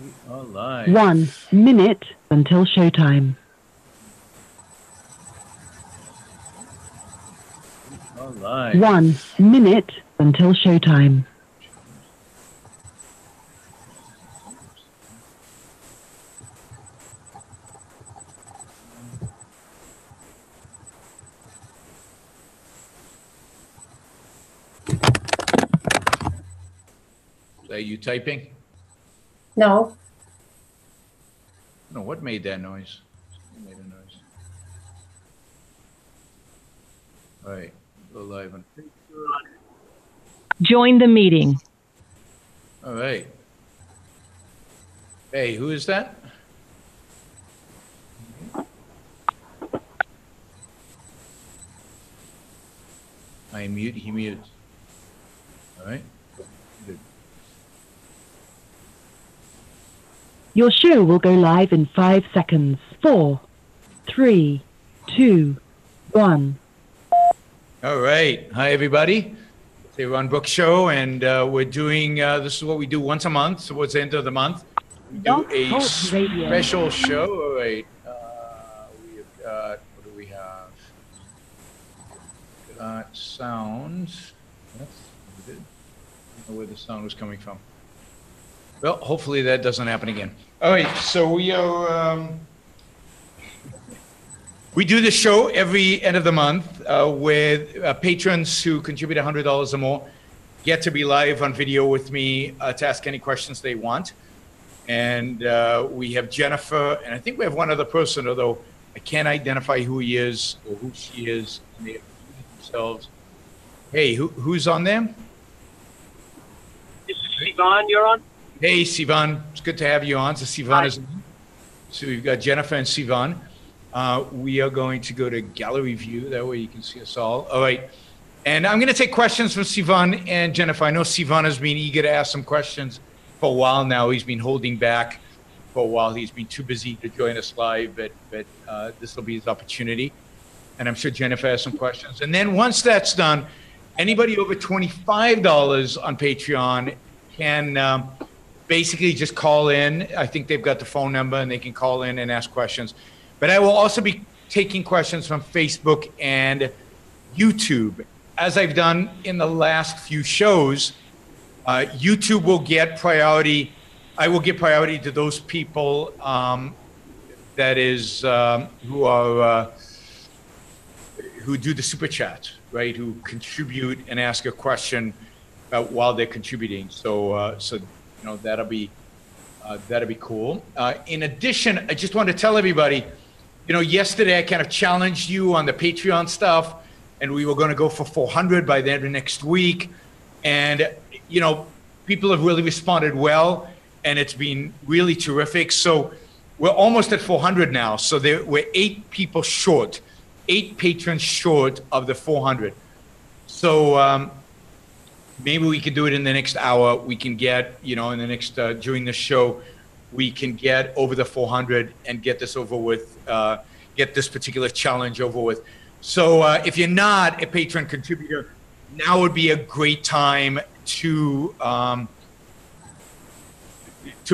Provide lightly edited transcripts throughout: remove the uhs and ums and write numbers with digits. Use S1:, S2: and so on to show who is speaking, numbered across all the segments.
S1: We are live.
S2: 1 minute until showtime.
S1: We are live.
S2: 1 minute until showtime.
S1: Are you typing?
S3: No.
S1: No, what made that noise? What made a noise? All right, go live on Facebook.
S2: Join the meeting.
S1: All right. Hey, who is that? I mute, he mutes. All right. Good.
S2: Your show will go live in 5 seconds. 4, 3, 2, 1.
S1: All right. Hi, everybody. It's the Yaron Brook Show, and we're doing, this is what we do once a month, towards the end of the month. We do a special show. All right. We've got, what do we have? Got sounds. That's good. I don't know where the sound was coming from. Well, hopefully that doesn't happen again. All right, so we are, we do this show every end of the month with patrons who contribute $100 or more get to be live on video with me to ask any questions they want. And we have Jennifer, and I think we have one other person, although I can't identify who he is or who she is. And they introduce themselves. Hey, who's on there?
S4: This is Sivan, you're on?
S1: Hey, Sivan. It's good to have you on. So Sivan is, so we've got Jennifer and Sivan. We are going to go to gallery view. That way you can see us all. All right. And I'm going to take questions from Sivan and Jennifer. I know Sivan has been eager to ask some questions for a while now. He's been holding back for a while. He's been too busy to join us live, but this will be his opportunity. And I'm sure Jennifer has some questions. And then once that's done, anybody over $25 on Patreon can basically just call in. I think they've got the phone number and they can call in and ask questions. But I will also be taking questions from Facebook and YouTube. As I've done in the last few shows, YouTube will get priority. I will give priority to those people that is who do the super chat, right? Who contribute and ask a question while they're contributing. So you know, that'll be cool. In addition, I just want to tell everybody, you know, yesterday I kind of challenged you on the Patreon stuff, and we were going to go for 400 by the end of next week. And, you know, people have really responded well, and it's been really terrific. So we're almost at 400 now. So we're 8 people short, 8 patrons short of the 400. So maybe we could do it in the next hour. We can get, you know, in the next, during the show, we can get over the 400 and get this over with, get this particular challenge over with. So if you're not a patron contributor, now would be a great time to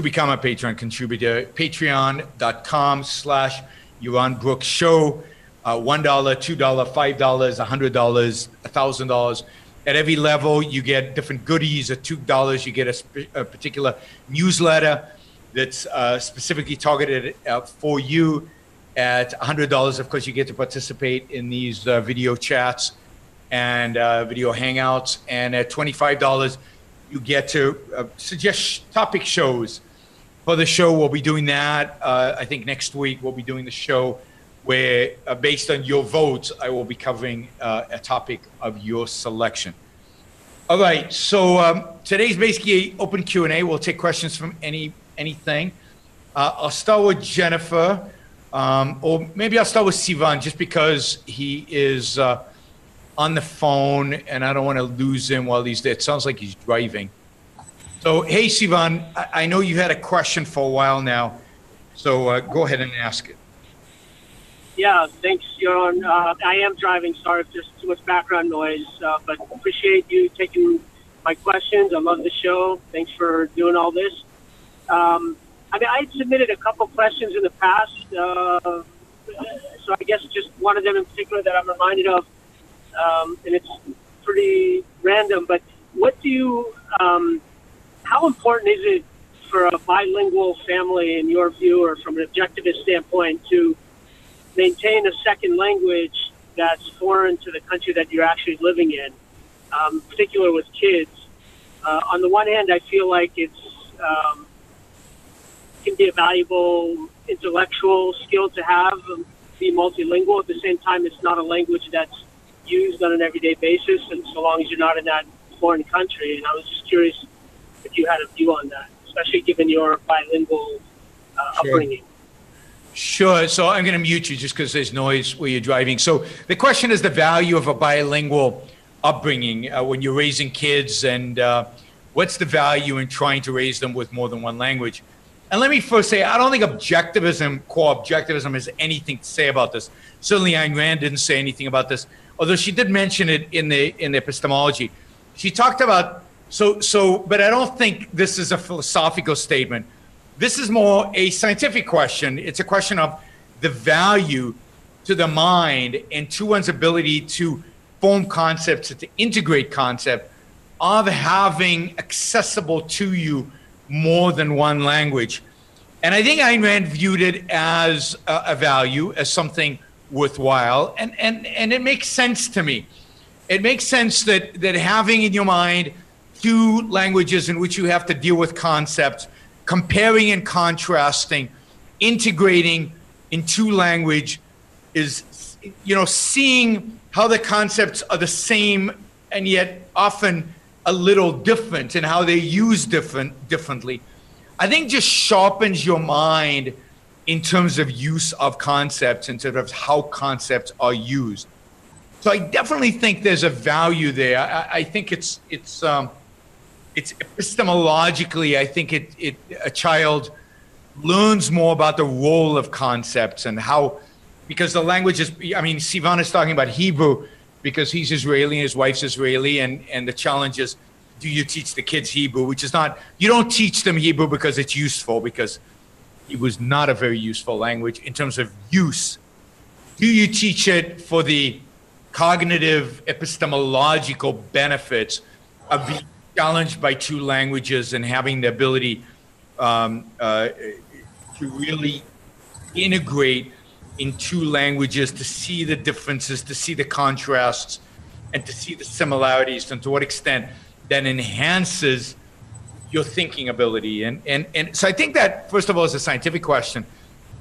S1: become a Patreon contributor. Patreon.com/Yaron Brook Show. $1, $2, $5, $100, $1,000. At every level, you get different goodies. At $2, you get a particular newsletter that's specifically targeted for you. At $100, of course, you get to participate in these video chats and video hangouts. And at $25, you get to suggest topic shows for the show. We'll be doing that. I think next week we'll be doing the show where, based on your votes, I will be covering a topic of your selection. All right, so today's basically open Q&A. We'll take questions from anything. I'll start with Jennifer, or maybe I'll start with Sivan, just because he is on the phone and I don't want to lose him while he's there. It sounds like he's driving. So, hey, Sivan, I know you had a question for a while now, so go ahead and ask it.
S4: Yeah, thanks, Yaron. I am driving. Sorry if there's too much background noise, but appreciate you taking my questions. I love the show. Thanks for doing all this. I mean, I had submitted a couple questions in the past, so I guess just one of them in particular that I'm reminded of, and it's pretty random, but what do you, how important is it for a bilingual family, in your view, or from an objectivist standpoint, to maintain a second language that's foreign to the country that you're actually living in, particularly with kids? On the one hand, I feel like it's can be a valuable intellectual skill to have, be multilingual. At the same time, it's not a language that's used on an everyday basis, and so long as you're not in that foreign country. And I was just curious if you had a view on that, especially given your bilingual upbringing.
S1: Sure. So I'm going to mute you just because there's noise where you're driving. So the question is the value of a bilingual upbringing when you're raising kids, and what's the value in trying to raise them with more than one language? And let me first say, I don't think core objectivism has anything to say about this. Certainly Ayn Rand didn't say anything about this, although she did mention it in the epistemology. She talked about, but I don't think this is a philosophical statement. This is more a scientific question. It's a question of the value to the mind and to one's ability to form concepts and to integrate concept of having accessible to you more than one language. And I think Ayn Rand viewed it as a value, as something worthwhile. And it makes sense to me. It makes sense that having in your mind two languages in which you have to deal with concepts, comparing and contrasting, integrating in two language is, seeing how the concepts are the same and yet often a little different and how they're used differently. I think just sharpens your mind in terms of use of concepts, in terms of how concepts are used. So I definitely think there's a value there. I think it's epistemologically, I think a child learns more about the role of concepts and how, because the language is, Sivan is talking about Hebrew because he's Israeli and his wife's Israeli, and the challenge is, do you teach the kids Hebrew, which is not, you don't teach them Hebrew because it's useful, because it was not a very useful language in terms of use. Do you teach it for the cognitive epistemological benefits of being challenged by two languages and having the ability to really integrate in two languages, to see the differences, to see the contrasts, and to see the similarities, and to what extent that enhances your thinking ability. And so I think that, first of all, is a scientific question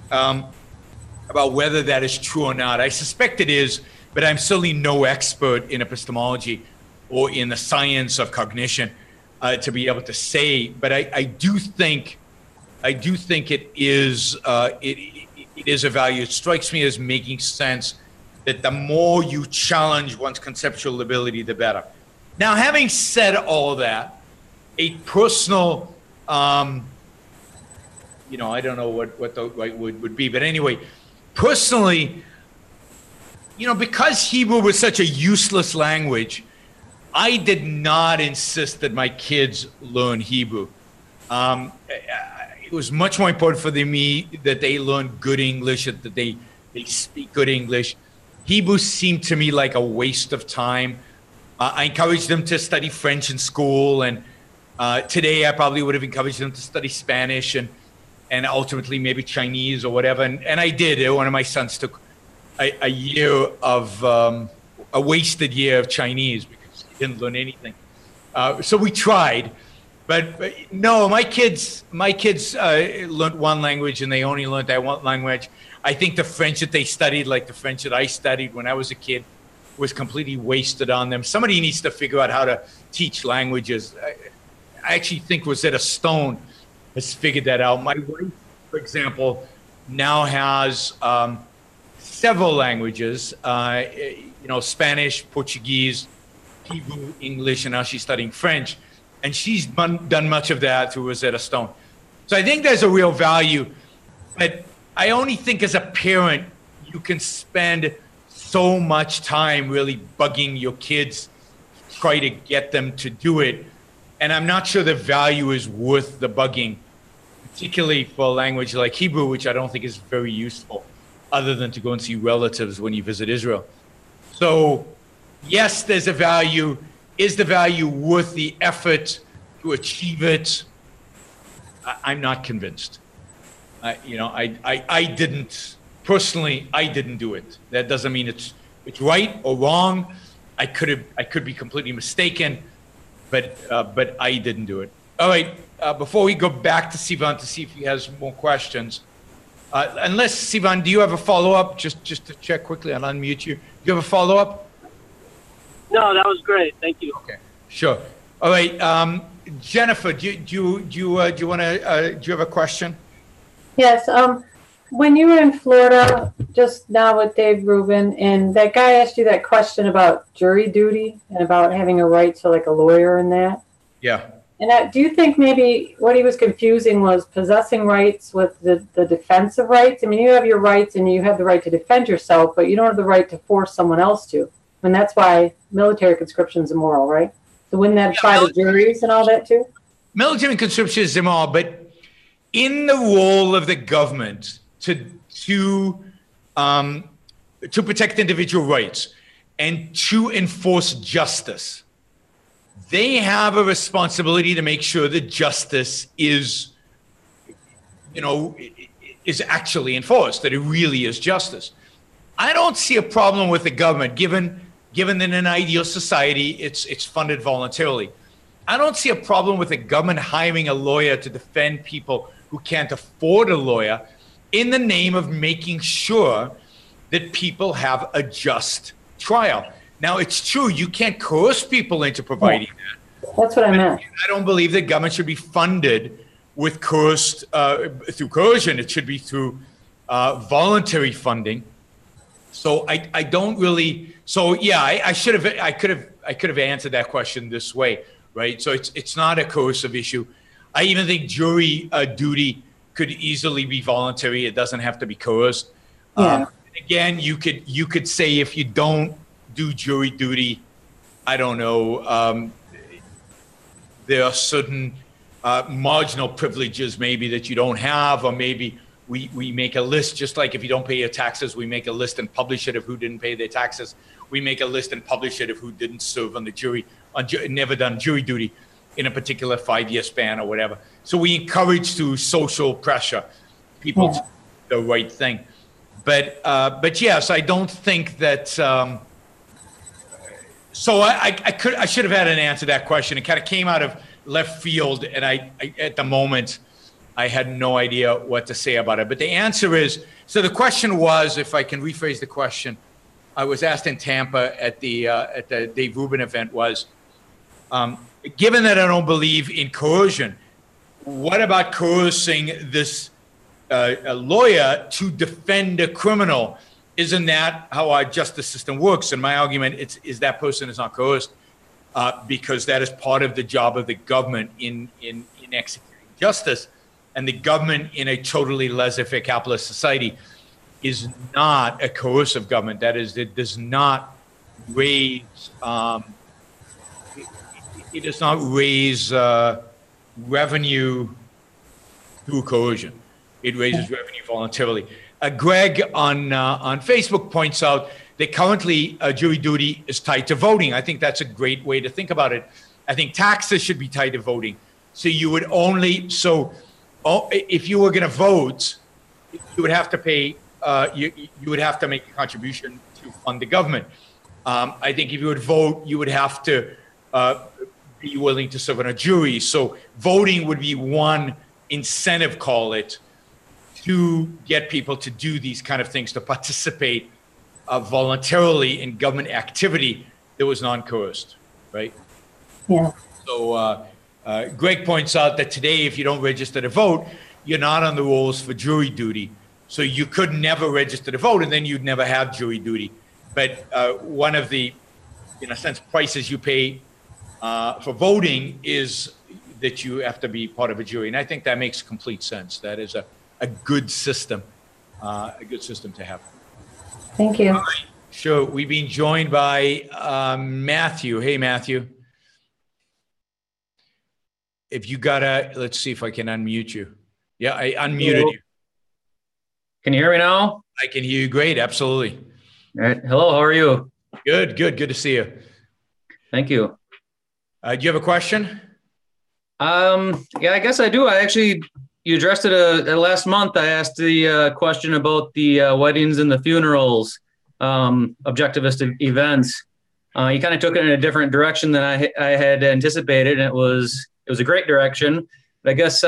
S1: about whether that is true or not. I suspect it is, but I'm certainly no expert in epistemology or in the science of cognition to be able to say. But I do think it is a value. It strikes me as making sense that the more you challenge one's conceptual ability, the better. Now, having said all of that, a personal, I don't know what the right word would be, but anyway, personally, because Hebrew was such a useless language, I did not insist that my kids learn Hebrew. It was much more important for me that they learn good English, that they speak good English. Hebrew seemed to me like a waste of time. I encouraged them to study French in school, and today I probably would have encouraged them to study Spanish and ultimately maybe Chinese or whatever. And I did. One of my sons took a year of a wasted year of Chinese because he didn't learn anything. So we tried, but no, my kids learned one language and they only learned that one language. I think the French that they studied, like the French that I studied when I was a kid, was completely wasted on them. Somebody needs to figure out how to teach languages. I actually think Rosetta Stone has figured that out. My wife, for example, now has several languages, Spanish, Portuguese, Hebrew, English, and now she's studying French. And she's done much of that through Rosetta Stone. So I think there's a real value. But I only think as a parent, you can spend so much time really bugging your kids, try to get them to do it. And I'm not sure the value is worth the bugging particularly for a language like Hebrew, which I don't think is very useful, other than to go and see relatives when you visit Israel. So, yes, there's a value. Is the value worth the effort to achieve it? I'm not convinced. I didn't personally. I didn't do it. That doesn't mean it's right or wrong. I could be completely mistaken, but I didn't do it. All right. Before we go back to Sivan to see if he has more questions, unless Sivan, do you have a follow-up? Just to check quickly, I'll unmute you. Do you have a follow-up?
S4: No, that was great. Thank you.
S1: Okay, sure. All right, Jennifer, do you have a question?
S3: Yes. When you were in Florida just now with Dave Rubin, and that guy asked you that question about jury duty and about having a right to like a lawyer and that.
S1: Yeah.
S3: And do you think maybe what he was confusing was possessing rights with the defensive rights? I mean, you have your rights and you have the right to defend yourself, but you don't have the right to force someone else to. And that's why military conscription is immoral, right? So wouldn't that apply to juries and all that too?
S1: Military conscription is immoral, but in the role of the government to protect individual rights and to enforce justice, they have a responsibility to make sure that justice is actually enforced, that it really is justice. I don't see a problem with the government, given that in an ideal society, it's funded voluntarily. I don't see a problem with the government hiring a lawyer to defend people who can't afford a lawyer in the name of making sure that people have a just trial. Now, it's true, you can't coerce people into providing that.
S3: That's what I meant.
S1: I don't believe that government should be funded with through coercion. It should be through voluntary funding. So I don't really. So yeah, I could have answered that question this way, right? So it's not a coercive issue. I even think jury duty could easily be voluntary. It doesn't have to be coerced.
S3: Yeah.
S1: Again, you could say if you don't do jury duty, I don't know. There are certain marginal privileges maybe that you don't have, or maybe we make a list, just like if you don't pay your taxes, we make a list and publish it of who didn't pay their taxes. We make a list and publish it of who didn't serve on the jury, never done jury duty in a particular 5-year span or whatever. So we encourage through social pressure people to do the right thing. But yes, I don't think that. So I should have had an answer to that question. It kind of came out of left field, and I at the moment I had no idea what to say about it. But the answer is, so the question was, if I can rephrase the question, I was asked in Tampa at the Dave Rubin event was, given that I don't believe in coercion, what about coercing this a lawyer to defend a criminal? Isn't that how our justice system works? And my argument is that person is not coerced because that is part of the job of the government in executing justice. And the government in a totally laissez-faire capitalist society is not a coercive government. That is, it does not raise it does not raise revenue through coercion. It raises revenue voluntarily. Greg on Facebook points out that currently jury duty is tied to voting. I think that's a great way to think about it. I think taxes should be tied to voting. So you would only, if you were going to vote, you would have to pay, you would have to make a contribution to fund the government. I think if you would vote, you would have to be willing to serve on a jury. So voting would be one incentive, call it, to get people to do these kind of things, to participate voluntarily in government activity that was non-coerced, right?
S3: Yeah.
S1: So Greg points out that today, if you don't register to vote, you're not on the rolls for jury duty. So you could never register to vote, and then you'd never have jury duty. But one of the, in a sense, prices you pay for voting is that you have to be part of a jury. And I think that makes complete sense. That is a good system to have.
S3: Thank you.
S1: Right. Sure. We've been joined by Matthew. Hey, Matthew. If you let's see if I can unmute you. Yeah, I unmuted you.
S5: Can you hear me now?
S1: I can hear you great. Absolutely.
S5: All right. Hello. How are you?
S1: Good. Good to see you.
S5: Thank you.
S1: Do you have a question?
S5: Yeah, I guess I do. You addressed it last month. I asked the question about the weddings and the funerals, objectivist events. You kind of took it in a different direction than I had anticipated, and it was a great direction. But I guess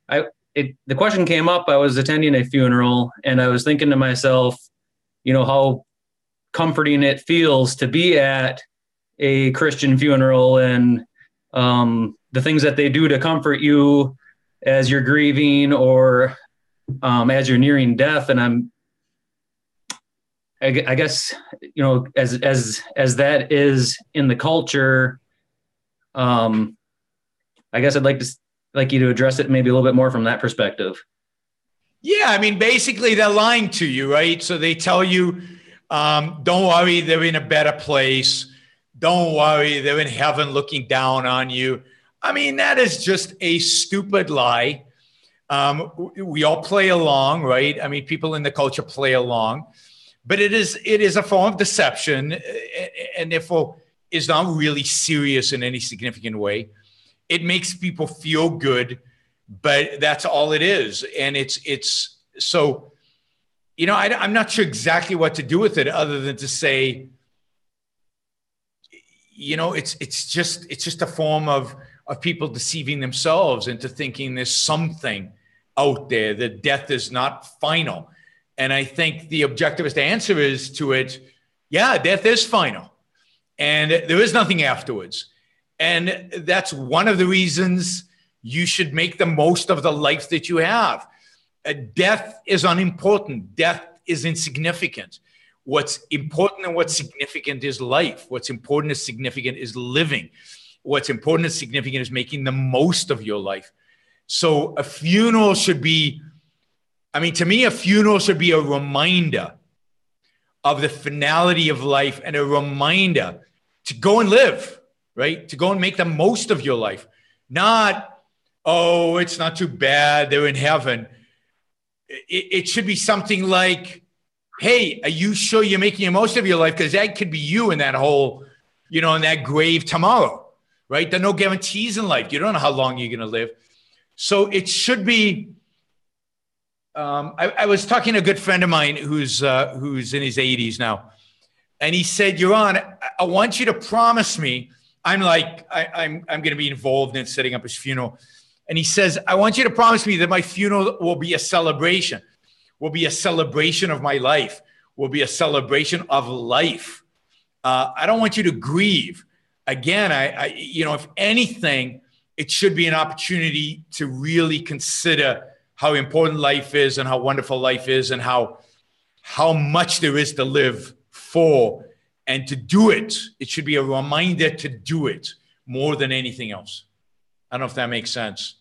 S5: the question came up. I was attending a funeral, and I was thinking to myself, how comforting it feels to be at a Christian funeral, and the things that they do to comfort you as you're grieving or as you're nearing death. And I guess, as that is in the culture, I guess I'd like you to address it maybe a little bit more from that perspective.
S1: Yeah, I mean, basically they're lying to you, right? So they tell you, don't worry, they're in a better place. Don't worry, they're in heaven looking down on you. I mean, that is just a stupid lie. We all play along, right? I mean, people in the culture play along, but it is a form of deception, and therefore is not really serious in any significant way. It makes people feel good, but that's all it is. And it's so, I'm not sure exactly what to do with it other than to say, it's just a form of people deceiving themselves into thinking there's something out there, that death is not final. And I think the objectivist answer is to it, yeah, death is final. And there is nothing afterwards. And that's one of the reasons you should make the most of the life that you have. Death is unimportant. Death is insignificant. What's important and what's significant is life. What's important and significant is living. What's important and significant is making the most of your life. So a funeral should be, to me, a funeral should be a reminder of the finality of life and a reminder to go and live, right? To go and make the most of your life. Not, oh, it's not too bad, they're in heaven. It should be something like, hey, are you sure you're making the most of your life? Because that could be you in that hole, in that grave tomorrow, right? There are no guarantees in life. You don't know how long you're going to live. So it should be, I was talking to a good friend of mine who's in his 80s now. And he said, Yaron, I want you to promise me, I'm going to be involved in setting up his funeral. And he says, I want you to promise me that my funeral will be a celebration. Will be a celebration of my life, will be a celebration of life. I don't want you to grieve. Again, if anything, it should be an opportunity to really consider how important life is and how wonderful life is and how much there is to live for. And to do it, it should be a reminder to do it more than anything else. I don't know if that makes sense.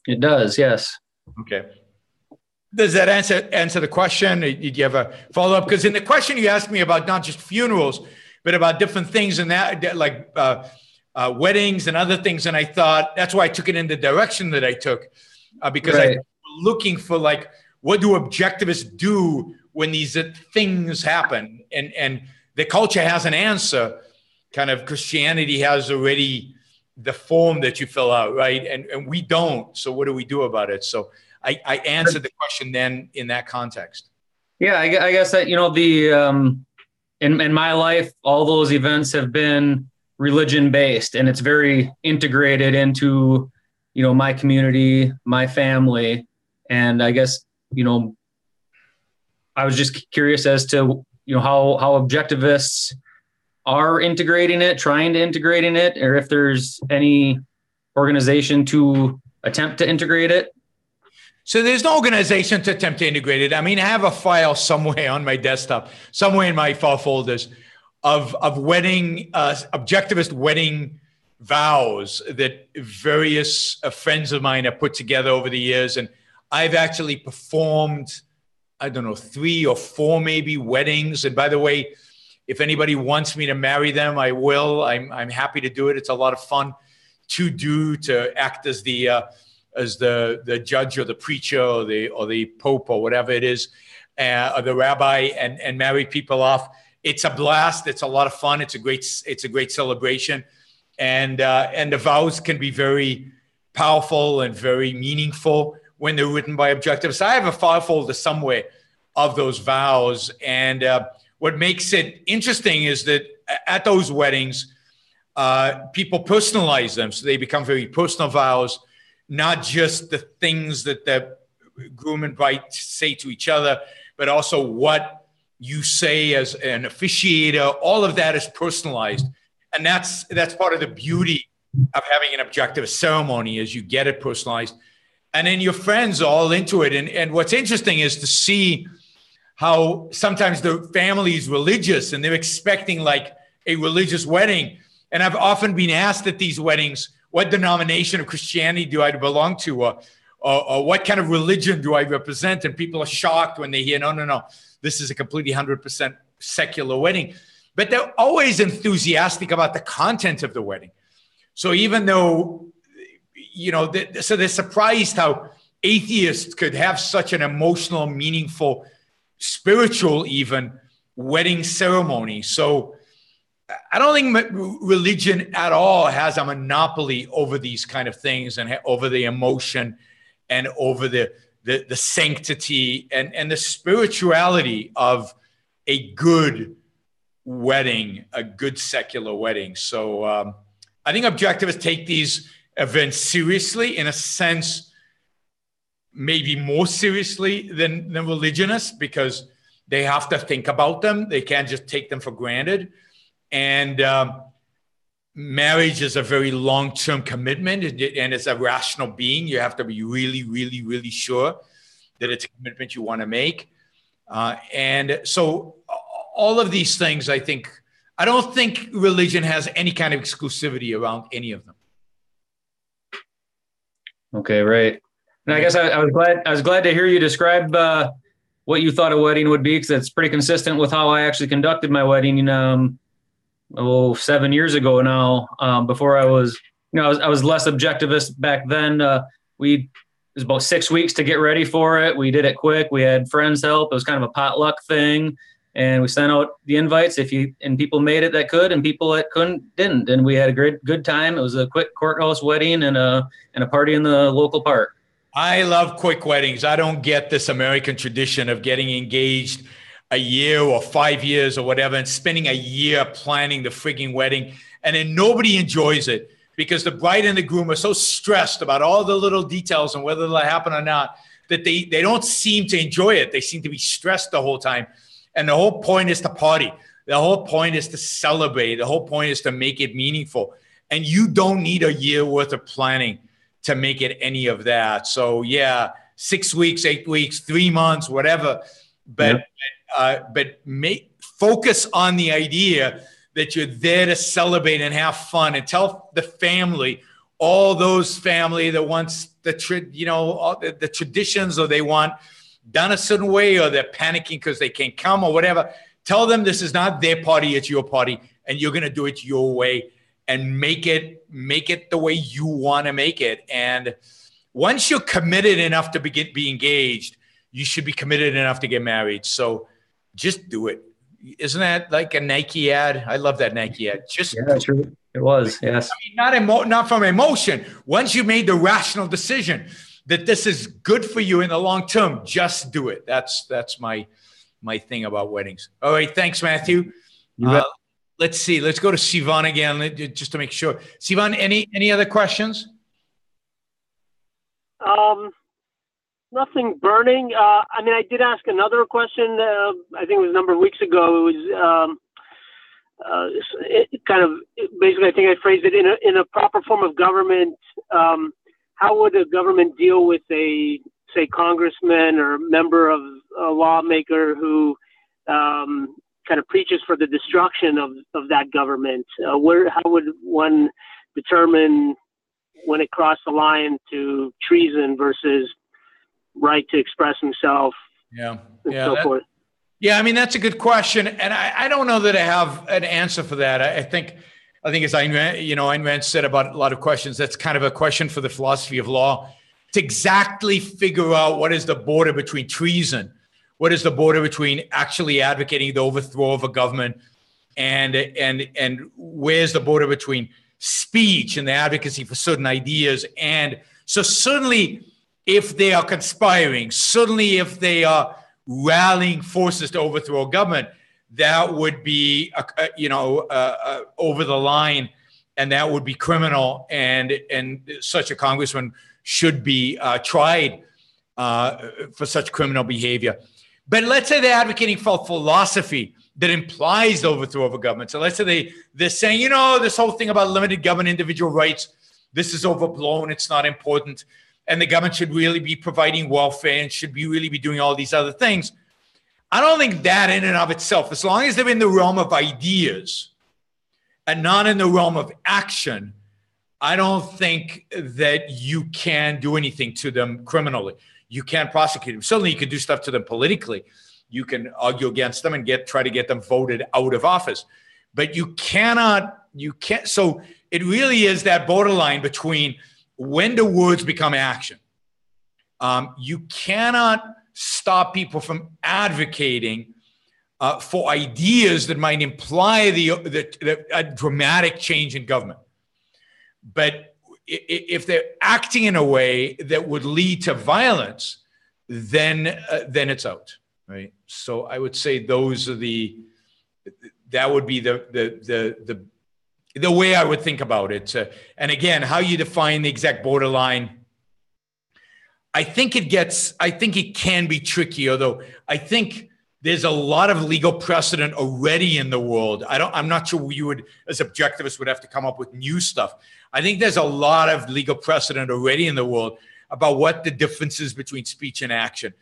S5: It does, yes.
S1: Okay. Does that answer the question? Did you have a follow-up? Because in the question you asked me about not just funerals, but about different things and that like weddings and other things. And I thought that's why I took it in the direction that I took, because right. I was looking for what do objectivists do when these things happen? And the culture has an answer. Kind of Christianity has already the form that you fill out, right? And we don't. So what do we do about it? So I answered the question then in that context.
S5: Yeah, I guess that, in my life, all those events have been religion based, and it's very integrated into, my community, my family. And I guess, I was just curious as to, how objectivists are integrating it, trying to integrating it, or if there's any organization to attempt to integrate it.
S1: So there's no organization to attempt to integrate it. I have a file somewhere on my desktop, somewhere in my file folders of wedding, objectivist wedding vows that various friends of mine have put together over the years. And I've actually performed, 3 or 4 maybe weddings. And by the way, if anybody wants me to marry them, I will. I'm happy to do it. It's a lot of fun to act as the the judge or the preacher or the pope or whatever it is, or the rabbi, and marry people off. It's a blast. It's a lot of fun. It's a great celebration, and the vows can be very powerful and very meaningful when they're written by Objectivists. I have a file folder somewhere of those vows, and what makes it interesting is that at those weddings, people personalize them, so they become very personal vows, not just the things that the groom and bride say to each other, but also what you say as an officiator. All of that is personalized, and that's part of the beauty of having an Objectivist ceremony, is you get it personalized, and then your friends are all into it. And what's interesting is to see how sometimes the family is religious and they're expecting like a religious wedding. And I've often been asked at these weddings, what denomination of Christianity do I belong to? Or what kind of religion do I represent? And people are shocked when they hear, no, this is a completely 100% secular wedding. But they're always enthusiastic about the content of the wedding. So even though, so they're surprised how atheists could have such an emotional, meaningful, spiritual even wedding ceremony. So I don't think religion at all has a monopoly over these kind of things, and over the emotion and over the sanctity and the spirituality of a good wedding, a good secular wedding. So I think Objectivists take these events seriously, in a sense, maybe more seriously than religionists, because they have to think about them. They can't just take them for granted. And marriage is a very long-term commitment, and it's a rational being. You have to be really, really, really sure that it's a commitment you want to make. And so all of these things, I don't think religion has any kind of exclusivity around any of them.
S5: Okay, right. And I guess I was glad to hear you describe what you thought a wedding would be, because that's pretty consistent with how I actually conducted my wedding 7 years ago now. Before I was less Objectivist back then. It was about 6 weeks to get ready for it. We did it quick. We had friends help. It was kind of a potluck thing, and we sent out the invites and people made it that could, and people that couldn't didn't. And we had a good time. It was a quick courthouse wedding and a party in the local park.
S1: I love quick weddings. I don't get this American tradition of getting engaged a year or 5 years or whatever and spending a year planning the frigging wedding. And then nobody enjoys it because the bride and the groom are so stressed about all the little details and whether they'll happen or not, that they don't seem to enjoy it. They seem to be stressed the whole time. And the whole point is to party. The whole point is to celebrate. The whole point is to make it meaningful. And you don't need a year worth of planning to make it any of that. So yeah, 6 weeks, 8 weeks, 3 months, whatever. But focus on the idea that you're there to celebrate and have fun, and tell the family, all those family that wants the traditions, or they want done a certain way, or they're panicking because they can't come or whatever. Tell them this is not their party, it's your party, and you're going to do it your way, and make it the way you want to make it. And once you're committed enough to be engaged, you should be committed enough to get married. So just do it. Isn't that like a Nike ad? I love that Nike ad.
S5: True. It was, yes.
S1: I mean, not from emotion. Once you made the rational decision that this is good for you in the long term, just do it. That's my thing about weddings. All right. Thanks, Matthew. Let's see. Let's go to Sivan again, just to make sure. Sivan, any other questions?
S4: Nothing burning. I did ask another question. I think it was a number of weeks ago. It was basically, I think I phrased it in a proper form of government. How would a government deal with a, say, congressman or member of a lawmaker who kind of preaches for the destruction of that government? How would one determine when it crossed the line to treason versus right to express himself? So forth.
S1: Yeah, I mean, that's a good question, and I don't know that I have an answer for that. I think as Ayn Rand said about a lot of questions, that's kind of a question for the philosophy of law. to exactly figure out what is the border between treason, what is the border between actually advocating the overthrow of a government, and where's the border between speech and the advocacy for certain ideas. And so certainly if they are conspiring, certainly if they are rallying forces to overthrow a government, that would be, over the line, and that would be criminal. And such a congressman should be tried for such criminal behavior. But let's say they're advocating for philosophy that implies the overthrow of a government. So let's say they're saying, this whole thing about limited government, individual rights, this is overblown, it's not important, and the government should really be providing welfare and should really be doing all these other things. I don't think that in and of itself, as long as they're in the realm of ideas and not in the realm of action, I don't think that you can do anything to them criminally. You can't prosecute them. Certainly you can do stuff to them politically. You can argue against them and try to get them voted out of office. But you can't. So it really is that borderline between when the words become action. You cannot stop people from advocating for ideas that might imply a dramatic change in government. But if they're acting in a way that would lead to violence, then it's out, right? So I would say that would be the way I would think about it. And again, how you define the exact borderline, I think it can be tricky, although I think there's a lot of legal precedent already in the world. I'm not sure you would, as objectivists, would have to come up with new stuff. I think there's a lot of legal precedent already in the world about what the differences between speech and action.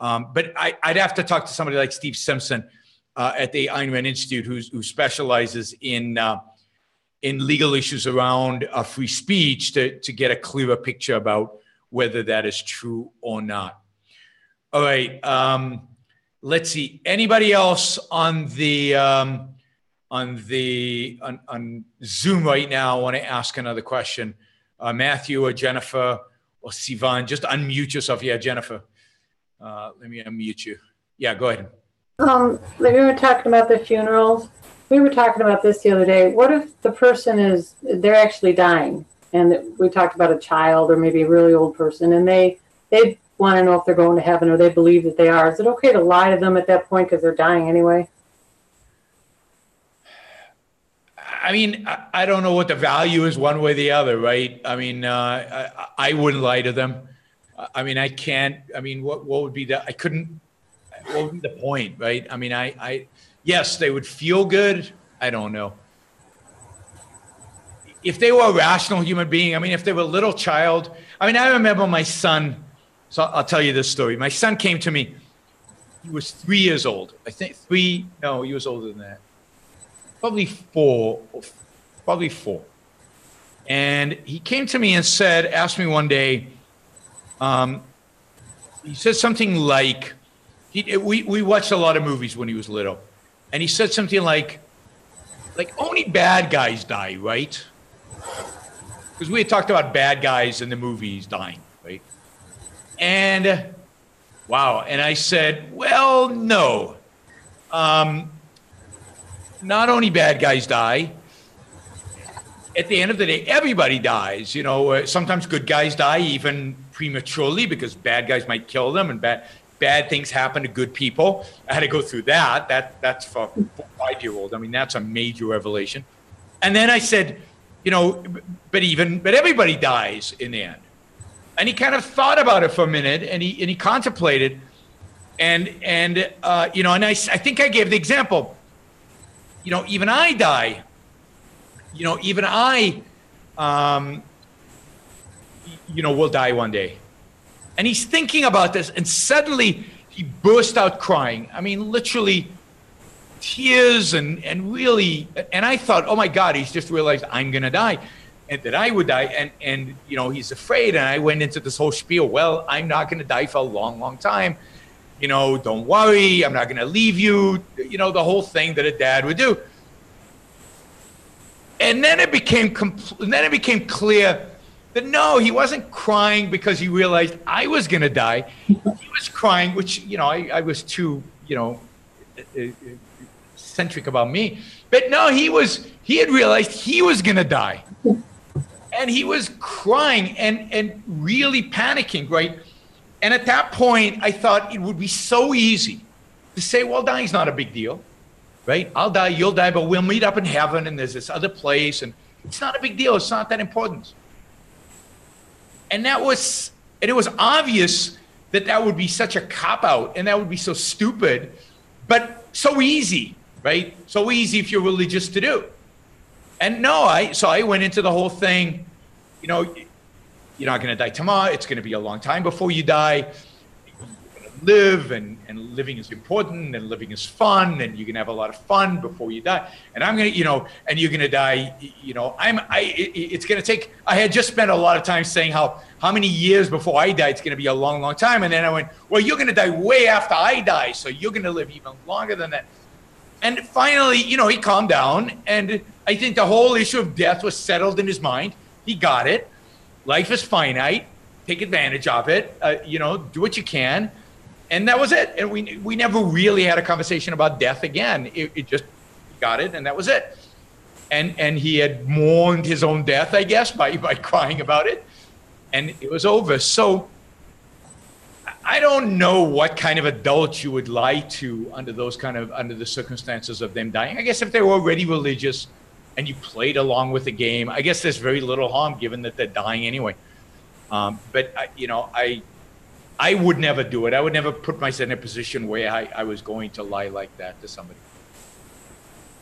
S1: But I'd have to talk to somebody like Steve Simpson at the Ayn Rand Institute, who specializes in legal issues around free speech to get a clearer picture about whether that is true or not. All right. Let's see. Anybody else on Zoom right now want to ask another question? Matthew or Jennifer or Sivan, just unmute yourself. Yeah, Jennifer. Let me unmute you. Yeah, go ahead.
S3: We were talking about the funerals. We were talking about this the other day. What if the person they're actually dying? And we talked about a child or maybe a really old person, and they want to know if they're going to heaven or they believe that they are. Is it okay to lie to them at that point because they're dying anyway?
S1: I mean, I don't know what the value is one way or the other, right? I mean, I wouldn't lie to them. I mean, I can't. I mean, what would be the? I couldn't. What would be the point, right? I mean, yes, they would feel good. I don't know. If they were a rational human being, I mean, if they were a little child, I mean, I remember my son. So I'll tell you this story. My son came to me. He was 3 years old. I think 3. No, he was older than that. Probably 4. And he came to me and asked me one day, he said something like, we watched a lot of movies when he was little. And he said something like only bad guys die, right? Because we had talked about bad guys in the movies dying, right? And wow. And I said, well, no. Not only bad guys die. At the end of the day, everybody dies. You know, sometimes good guys die even prematurely because bad guys might kill them, and bad things happen to good people. I had to go through that. That's for a 5-year-old. I mean, that's a major revelation. And then I said, you know, but everybody dies in the end. And he kind of thought about it for a minute, and he contemplated, and you know, and I think I gave the example. You know, even I die. You know, even I, you know, will die one day. And he's thinking about this, and suddenly he burst out crying. I mean, literally tears and really, and I thought, oh my God, he's just realized I'm going to die, and that I would die. And, you know, he's afraid. And I went into this whole spiel. Well, I'm not going to die for a long, long time. You know, don't worry. I'm not going to leave you. You know, the whole thing that a dad would do. And then it became clear that no, he wasn't crying because he realized I was going to die. He was crying, which, you know, I was too, you know, centric about me. But no, he had realized he was going to die. And he was crying and really panicking, right? And at that point, I thought it would be so easy to say, well, dying's not a big deal, right? I'll die, you'll die, but we'll meet up in heaven and there's this other place and it's not a big deal. It's not that important. And it was obvious that would be such a cop-out and that would be so stupid, but so easy, right? So easy if you're religious to do. And no, so I went into the whole thing, you know, you're not going to die tomorrow. It's going to be a long time before you die. You're going to live, and living is important, and living is fun, and you're going to have a lot of fun before you die. And I'm going to, you know, and you're going to die, you know, it's going to take, I had just spent a lot of time saying how many years before I die, it's going to be a long, long time. And then I went, well, you're going to die way after I die. So you're going to live even longer than that. And finally, you know, he calmed down, and I think the whole issue of death was settled in his mind. He got it. Life is finite. Take advantage of it. You know, do what you can. And that was it. And we never really had a conversation about death again. It just got it, and that was it. And he had mourned his own death, I guess, by crying about it. And it was over. So I don't know what kind of adult you would lie to under the circumstances of them dying. I guess if they were already religious and you played along with the game, I guess there's very little harm given that they're dying anyway. But you know, I would never do it. I would never put myself in a position where I was going to lie like that to somebody.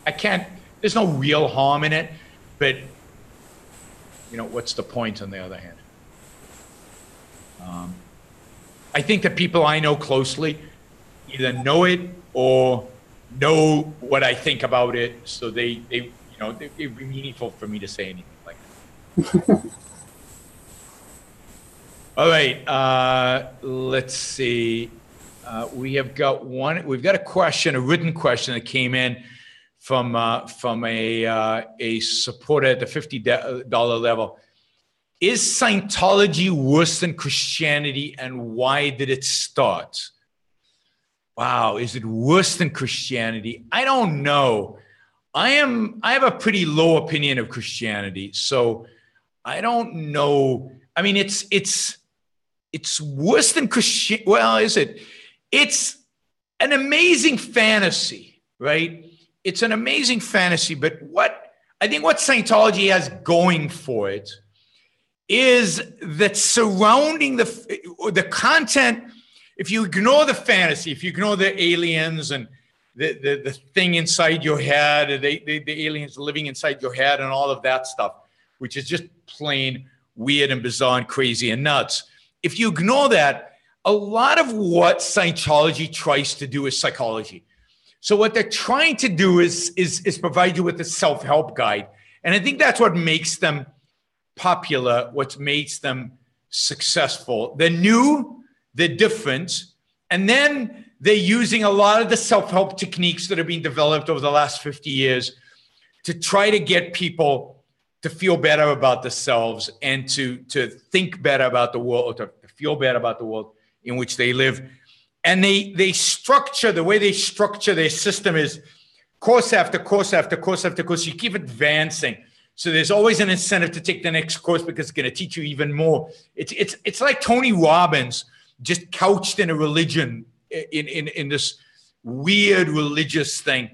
S1: I can't, there's no real harm in it, but you know, what's the point on the other hand? I think the people I know closely either know it or know what I think about it, so they you know, it'd be meaningful for me to say anything like that. All right, let's see. We've got a question, a written question that came in from a supporter at the $50 level. Is Scientology worse than Christianity, and why did it start? Wow, is it worse than Christianity? I don't know. I have a pretty low opinion of Christianity, so I don't know. I mean, it's worse than Christian. Well, is it? It's an amazing fantasy, right? It's an amazing fantasy, but I think what Scientology has going for it is that surrounding the content, if you ignore the fantasy, if you ignore the aliens and the thing inside your head, the aliens living inside your head and all of that stuff, which is just plain weird and bizarre and crazy and nuts. If you ignore that, a lot of what Scientology tries to do is psychology. So what they're trying to do is provide you with a self-help guide. And I think that's what makes them popular, what makes them successful. They're new, they're different, and then they're using a lot of the self-help techniques that have been developed over the last 50 years to try to get people to feel better about themselves and to think better about the world, or to feel better about the world in which they live. And they structure, the way they structure their system is course after course after course after course. You keep advancing. So there's always an incentive to take the next course because it's going to teach you even more. It's like Tony Robbins, just couched in a religion, in this weird religious thing.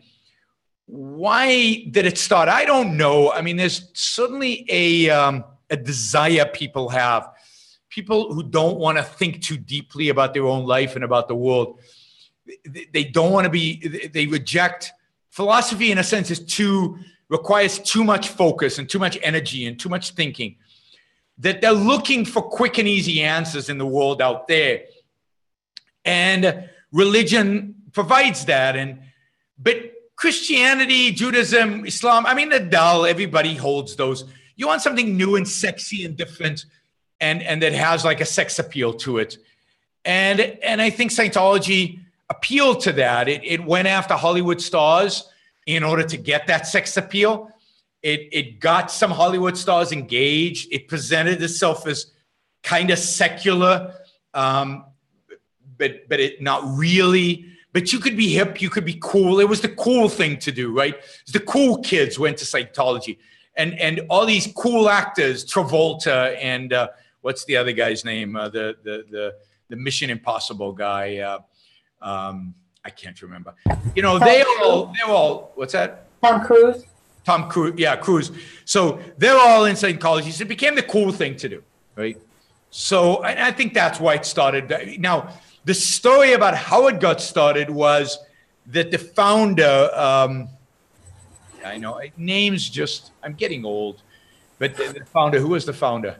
S1: Why did it start? I don't know. I mean, there's certainly a desire people have. People who don't want to think too deeply about their own life and about the world. They don't want to be, they reject philosophy in a sense requires too much focus and too much energy and too much thinking, that they're looking for quick and easy answers in the world out there. And religion provides that. But Christianity, Judaism, Islam, I mean, they're dull. Everybody holds those. You want something new and sexy and different and that has like a sex appeal to it. And I think Scientology appealed to that. It went after Hollywood stars in order to get that sex appeal. It got some Hollywood stars engaged. It presented itself as kind of secular, but it not really. But you could be hip, you could be cool. It was the cool thing to do, right? The cool kids went to Scientology, and all these cool actors, Travolta and what's the other guy's name? The Mission Impossible guy. I can't remember. You know, they're all. What's that?
S3: Tom Cruise.
S1: Tom Cruise, yeah, Cruise. So they're all in Scientology. It became the cool thing to do, right? So I think that's why it started. Now, the story about how it got started was that the founder, I know, names just, I'm getting old, but the founder, who was the founder?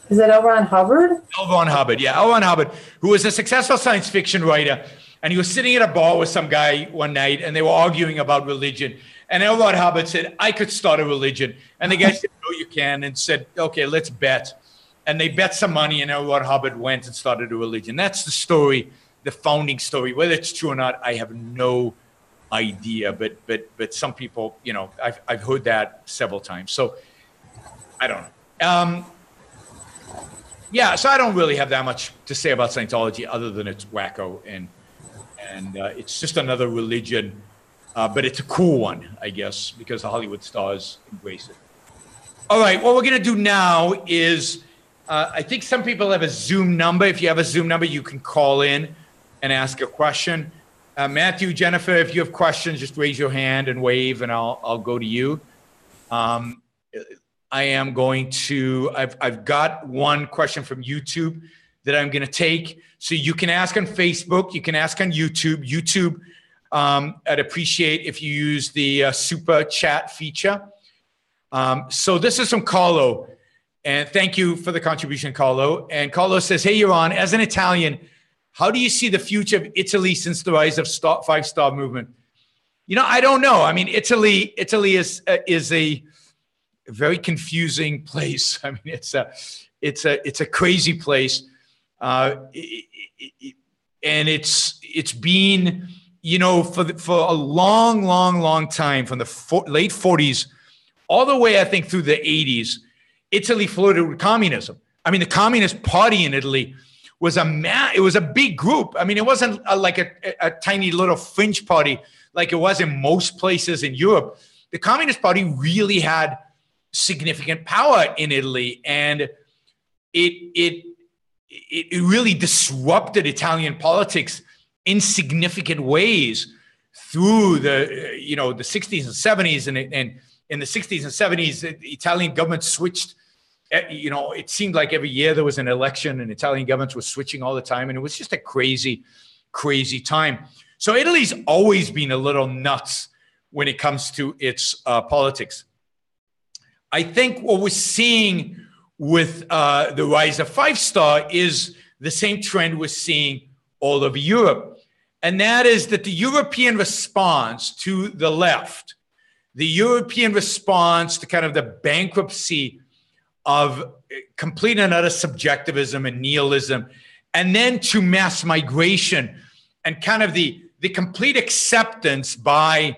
S3: Is it L. Ron Hubbard?
S1: L. Ron Hubbard, yeah, L. Ron Hubbard, who was a successful science fiction writer. And he was sitting at a bar with some guy one night, and they were arguing about religion. And L. Ron Hubbard said, I could start a religion. And the guy said, no, you can, and said, okay, let's bet. And they bet some money, and L. Ron Hubbard went and started a religion. That's the story, the founding story. Whether it's true or not, I have no idea. But some people, you know, I've heard that several times. So I don't know. Yeah, so I don't really have that much to say about Scientology other than it's wacko and it's just another religion, but it's a cool one, I guess, because the Hollywood stars embrace it. All right, what we're going to do now is, I think some people have a Zoom number. If you have a Zoom number, you can call in and ask a question. Matthew, Jennifer, if you have questions, just raise your hand and wave, and I'll go to you. I am going to, I've got one question from YouTube that I'm going to take. So you can ask on Facebook, you can ask on YouTube. YouTube, I'd appreciate if you use the super chat feature. So this is from Carlo, and thank you for the contribution, Carlo. And Carlo says, hey, Yaron, as an Italian, how do you see the future of Italy since the rise of five-star movement? You know, I don't know. I mean, Italy is a very confusing place. I mean, it's a crazy place. And it's been, you know, for a long time, from the late 40s all the way, I think, through the 80s, Italy flirted with communism. I mean, the Communist Party in Italy was it was a big group. I mean, it wasn't like a tiny little fringe party like it was in most places in Europe. The Communist Party really had significant power in Italy, and it really disrupted Italian politics in significant ways through the 60s and 70s. And in the 60s and 70s, the Italian government switched. You know, it seemed like every year there was an election, and Italian governments were switching all the time, and it was just a crazy, crazy time. So Italy's always been a little nuts when it comes to its politics. I think what we're seeing with the rise of five-star is the same trend we're seeing all over Europe. And that is that the European response to the left, the European response to kind of the bankruptcy of complete and utter subjectivism and nihilism, and then to mass migration and kind of the complete acceptance by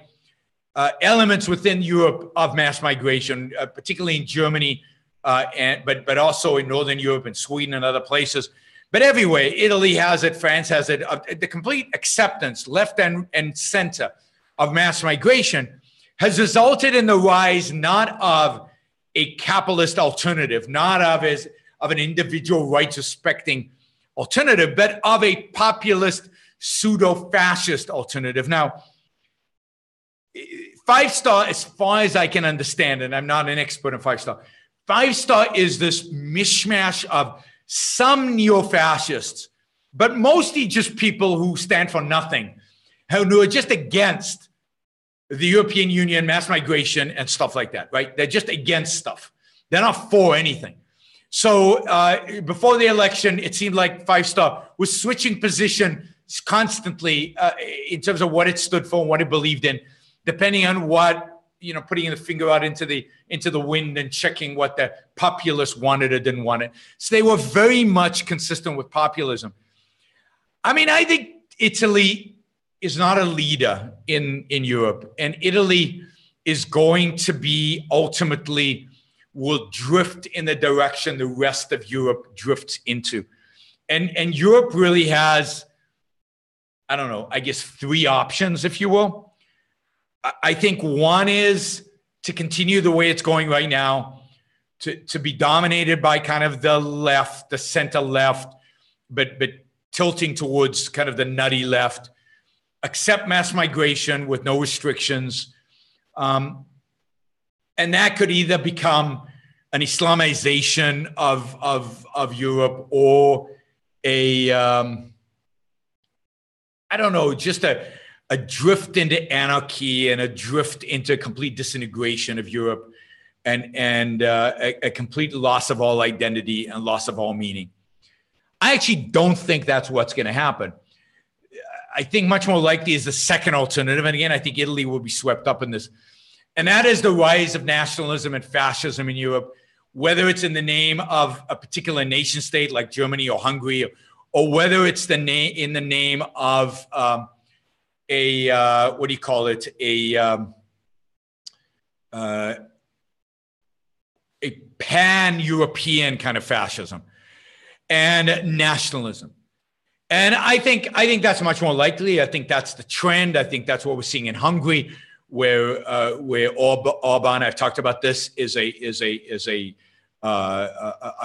S1: elements within Europe of mass migration, particularly in Germany, but also in Northern Europe and Sweden and other places. But everywhere, Italy has it, France has it, the complete acceptance, left and center, of mass migration has resulted in the rise not of a capitalist alternative, not of an individual rights respecting alternative, but of a populist pseudo-fascist alternative. Now, five-star, as far as I can understand, and I'm not an expert in five-star, five-star is this mishmash of some neo-fascists, but mostly just people who stand for nothing, who are just against the European Union, mass migration, and stuff like that, right? They're just against stuff. They're not for anything. So before the election, it seemed like five-star was switching position constantly in terms of what it stood for and what it believed in, depending on what, you know, putting the finger out into the wind and checking what the populace wanted or didn't want it. So they were very much consistent with populism. I mean, I think Italy is not a leader in Europe, and Italy is going to be ultimately will drift in the direction the rest of Europe drifts into. And Europe really has, I don't know, I guess 3 options, if you will. I think one is to continue the way it's going right now, to be dominated by kind of the left, the center left, but tilting towards kind of the nutty left, accept mass migration with no restrictions. And that could either become an Islamization of Europe, or I don't know, just a drift into anarchy and a drift into complete disintegration of Europe, and a complete loss of all identity and loss of all meaning. I actually don't think that's what's going to happen. I think much more likely is the second alternative. And again, I think Italy will be swept up in this. And that is the rise of nationalism and fascism in Europe, whether it's in the name of a particular nation state like Germany or Hungary, or whether it's in the name of what do you call it? A pan-European kind of fascism and nationalism. And I think that's much more likely. I think that's the trend. I think that's what we're seeing in Hungary, where Orban, I've talked about this, is a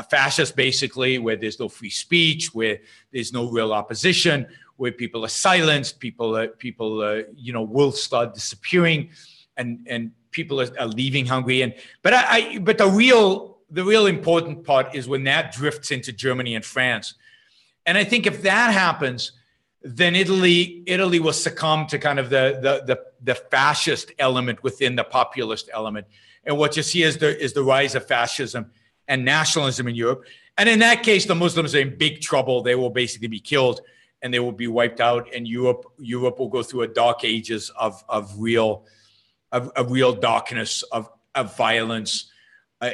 S1: fascist, basically, where there's no free speech, where there's no real opposition, where people are silenced, people will start disappearing, and people are leaving Hungary. But the real important part is when that drifts into Germany and France. And I think if that happens, then Italy will succumb to kind of the fascist element within the populist element. And what you see is the rise of fascism and nationalism in Europe. And in that case, the Muslims are in big trouble. They will basically be killed and they will be wiped out. And Europe will go through a dark ages of real darkness, of violence,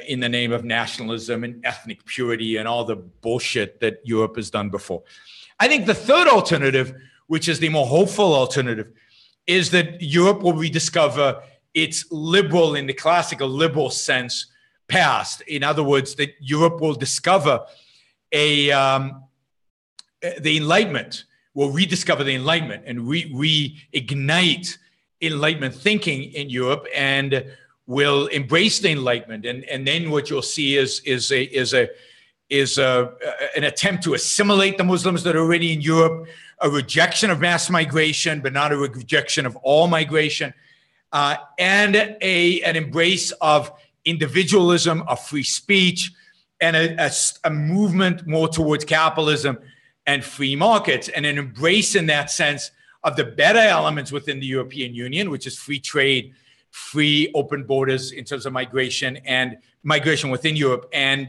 S1: in the name of nationalism and ethnic purity and all the bullshit that Europe has done before. I think the third alternative, which is the more hopeful alternative, is that Europe will rediscover its liberal, in the classical liberal sense, past. In other words, that Europe will discover the Enlightenment, will rediscover the Enlightenment and reignite Enlightenment thinking in Europe, and will embrace the Enlightenment. And then what you'll see is an attempt to assimilate the Muslims that are already in Europe, a rejection of mass migration, but not a rejection of all migration, and an embrace of individualism, of free speech, and a movement more towards capitalism and free markets, and an embrace in that sense of the better elements within the European Union, which is free trade, free open borders in terms of migration and migration within Europe, and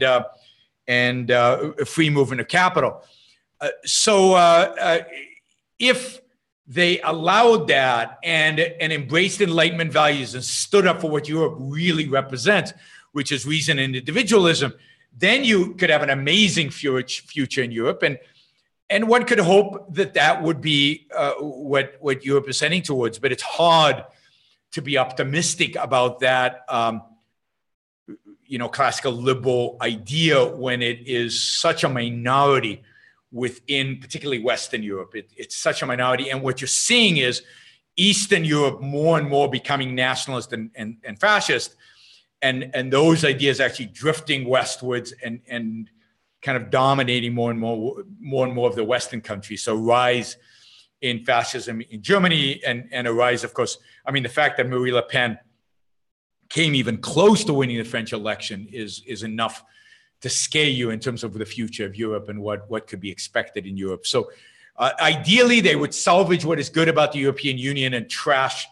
S1: free movement of capital. So if they allowed that and embraced Enlightenment values and stood up for what Europe really represents, which is reason and individualism, then you could have an amazing future in Europe. And one could hope that would be what Europe is heading towards. But it's hard to be optimistic about that, classical liberal idea when it is such a minority within, particularly Western Europe. It's such a minority. And what you're seeing is Eastern Europe more and more becoming nationalist and fascist, and those ideas actually drifting westwards and kind of dominating more and more of the Western countries. So rise in fascism in Germany, and a rise, of course. I mean, the fact that Marine Le Pen came even close to winning the French election is enough to scare you in terms of the future of Europe and what could be expected in Europe. So ideally, they would salvage what is good about the European Union and trash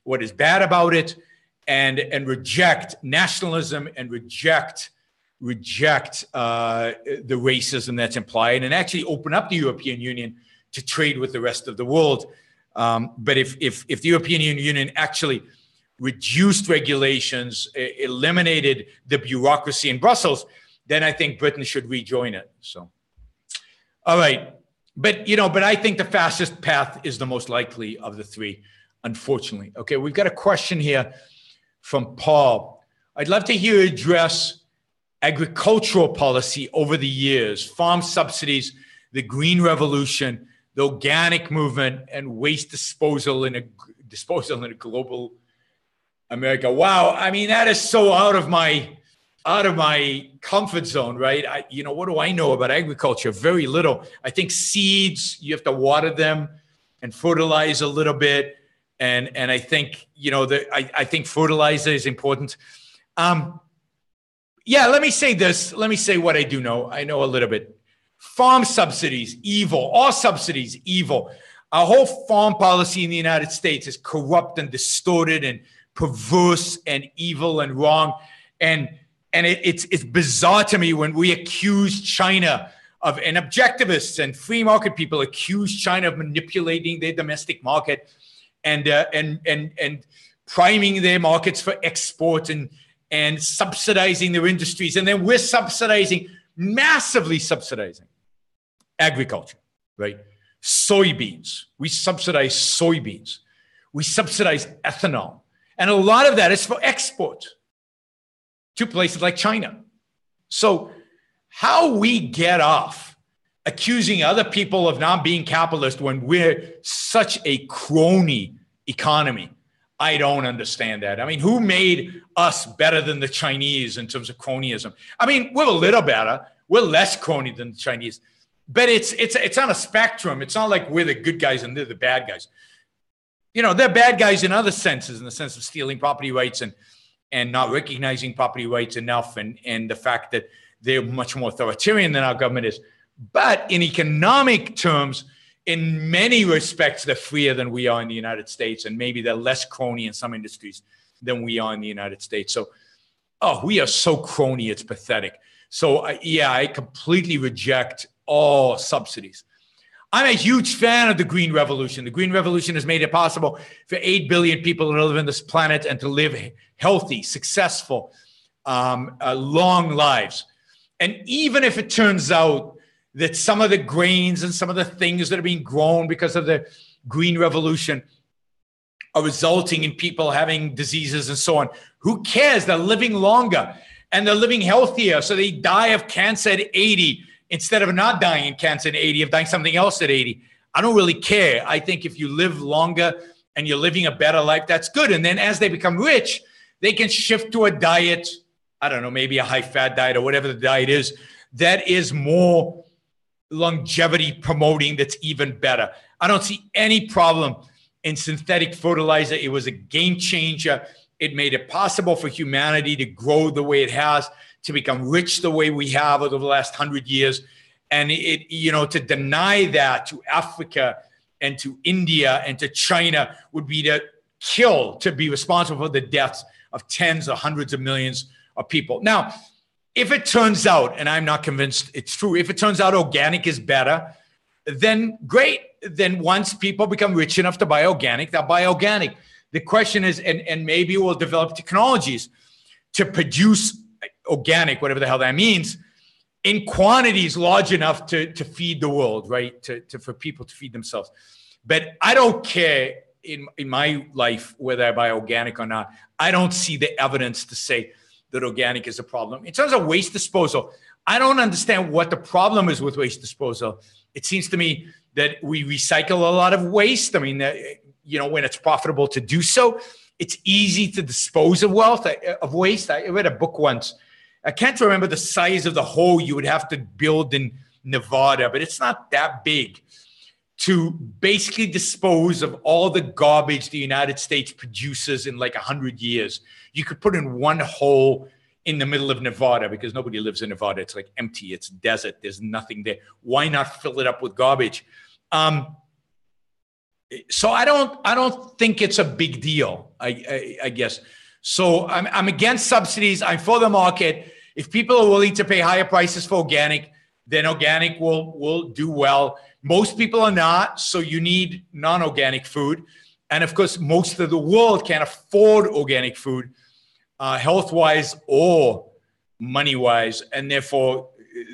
S1: what is bad about it, and reject nationalism and reject the racism that's implied, and actually open up the European Union to trade with the rest of the world. But if the European Union actually reduced regulations, eliminated the bureaucracy in Brussels, then I think Britain should rejoin it. So, all right. But I think the fascist path is the most likely of the three, unfortunately. Okay, we've got a question here from Paul. I'd love to hear you address agricultural policy over the years, farm subsidies, the green revolution, the organic movement, and waste disposal in a global America. Wow, I mean, that is so out of my comfort zone, right? What do I know about agriculture? Very little. I think seeds, you have to water them and fertilize a little bit. And I think, I think fertilizer is important. Let me say this. Let me say what I do know. I know a little bit. Farm subsidies, evil. All subsidies, evil. Our whole farm policy in the United States is corrupt and distorted and perverse and evil and wrong. And it's bizarre to me when we accuse China of, and objectivists and free market people accuse China of manipulating their domestic market and priming their markets for export and subsidizing their industries. And then we're massively subsidizing agriculture, right? Soybeans. We subsidize soybeans. We subsidize ethanol. And a lot of that is for export to places like China. So how we get off accusing other people of not being capitalist when we're such a crony economy, I don't understand that. I mean, who made us better than the Chinese in terms of cronyism? I mean, we're a little better. We're less crony than the Chinese. But it's on a spectrum. It's not like we're the good guys and they're the bad guys. They're bad guys in other senses, in the sense of stealing property rights and not recognizing property rights enough, and the fact that they're much more authoritarian than our government is. But in economic terms, in many respects, they're freer than we are in the United States, and maybe they're less crony in some industries than we are in the United States. So, we are so crony, it's pathetic. So, I completely reject all subsidies. I'm a huge fan of the Green Revolution. The Green Revolution has made it possible for 8 billion people to live on this planet and to live healthy, successful, long lives. And even if it turns out that some of the grains and some of the things that are being grown because of the Green Revolution are resulting in people having diseases and so on, who cares? They're living longer and they're living healthier. So they die of cancer at 80 instead of not dying of cancer at 80, of dying something else at 80. I don't really care. I think if you live longer and you're living a better life, that's good. And then as they become rich, they can shift to a diet, I don't know, maybe a high-fat diet or whatever the diet is, that is more longevity promoting, that's even better. I don't see any problem in synthetic fertilizer. It was a game changer. It made it possible for humanity to grow the way it has, to become rich the way we have over the last 100 years. And to deny that to Africa and to India and to China would be to be responsible for the deaths of tens or hundreds of millions of people. Now, if it turns out, and I'm not convinced it's true, if it turns out organic is better, then great. Then once people become rich enough to buy organic, they'll buy organic. The question is, and maybe we'll develop technologies to produce organic, whatever the hell that means, in quantities large enough to feed the world, right? For people to feed themselves. But I don't care in my life whether I buy organic or not. I don't see the evidence to say that organic is a problem. In terms of waste disposal, I don't understand what the problem is with waste disposal. It seems to me that we recycle a lot of waste. I mean, when it's profitable to do so, it's easy to dispose of waste. I read a book once. I can't remember the size of the hole you would have to build in Nevada, but it's not that big to basically dispose of all the garbage the United States produces in like 100 years. You could put in one hole in the middle of Nevada, because nobody lives in Nevada. It's like empty. It's desert. There's nothing there. Why not fill it up with garbage? So I don't think it's a big deal, I guess. So I'm against subsidies. I'm for the market. If people are willing to pay higher prices for organic, then organic will do well. Most people are not, so you need non-organic food. And of course, most of the world can't afford organic food, health-wise or money-wise. And therefore,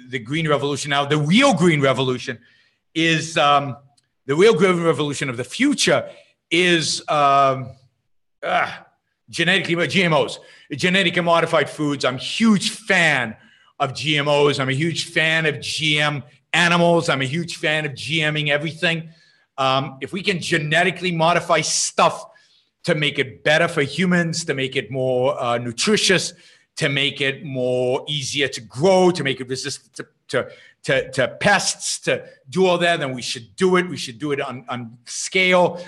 S1: the green revolution now, the real green revolution is, the real green revolution of the future is GMOs, genetically modified foods. I'm a huge fan of GMOs. I'm a huge fan of GM animals. I'm a huge fan of GMing everything. If we can genetically modify stuff to make it better for humans, to make it more nutritious, to make it more easier to grow, to make it resistant to pests, to do all that, then we should do it. We should do it on scale.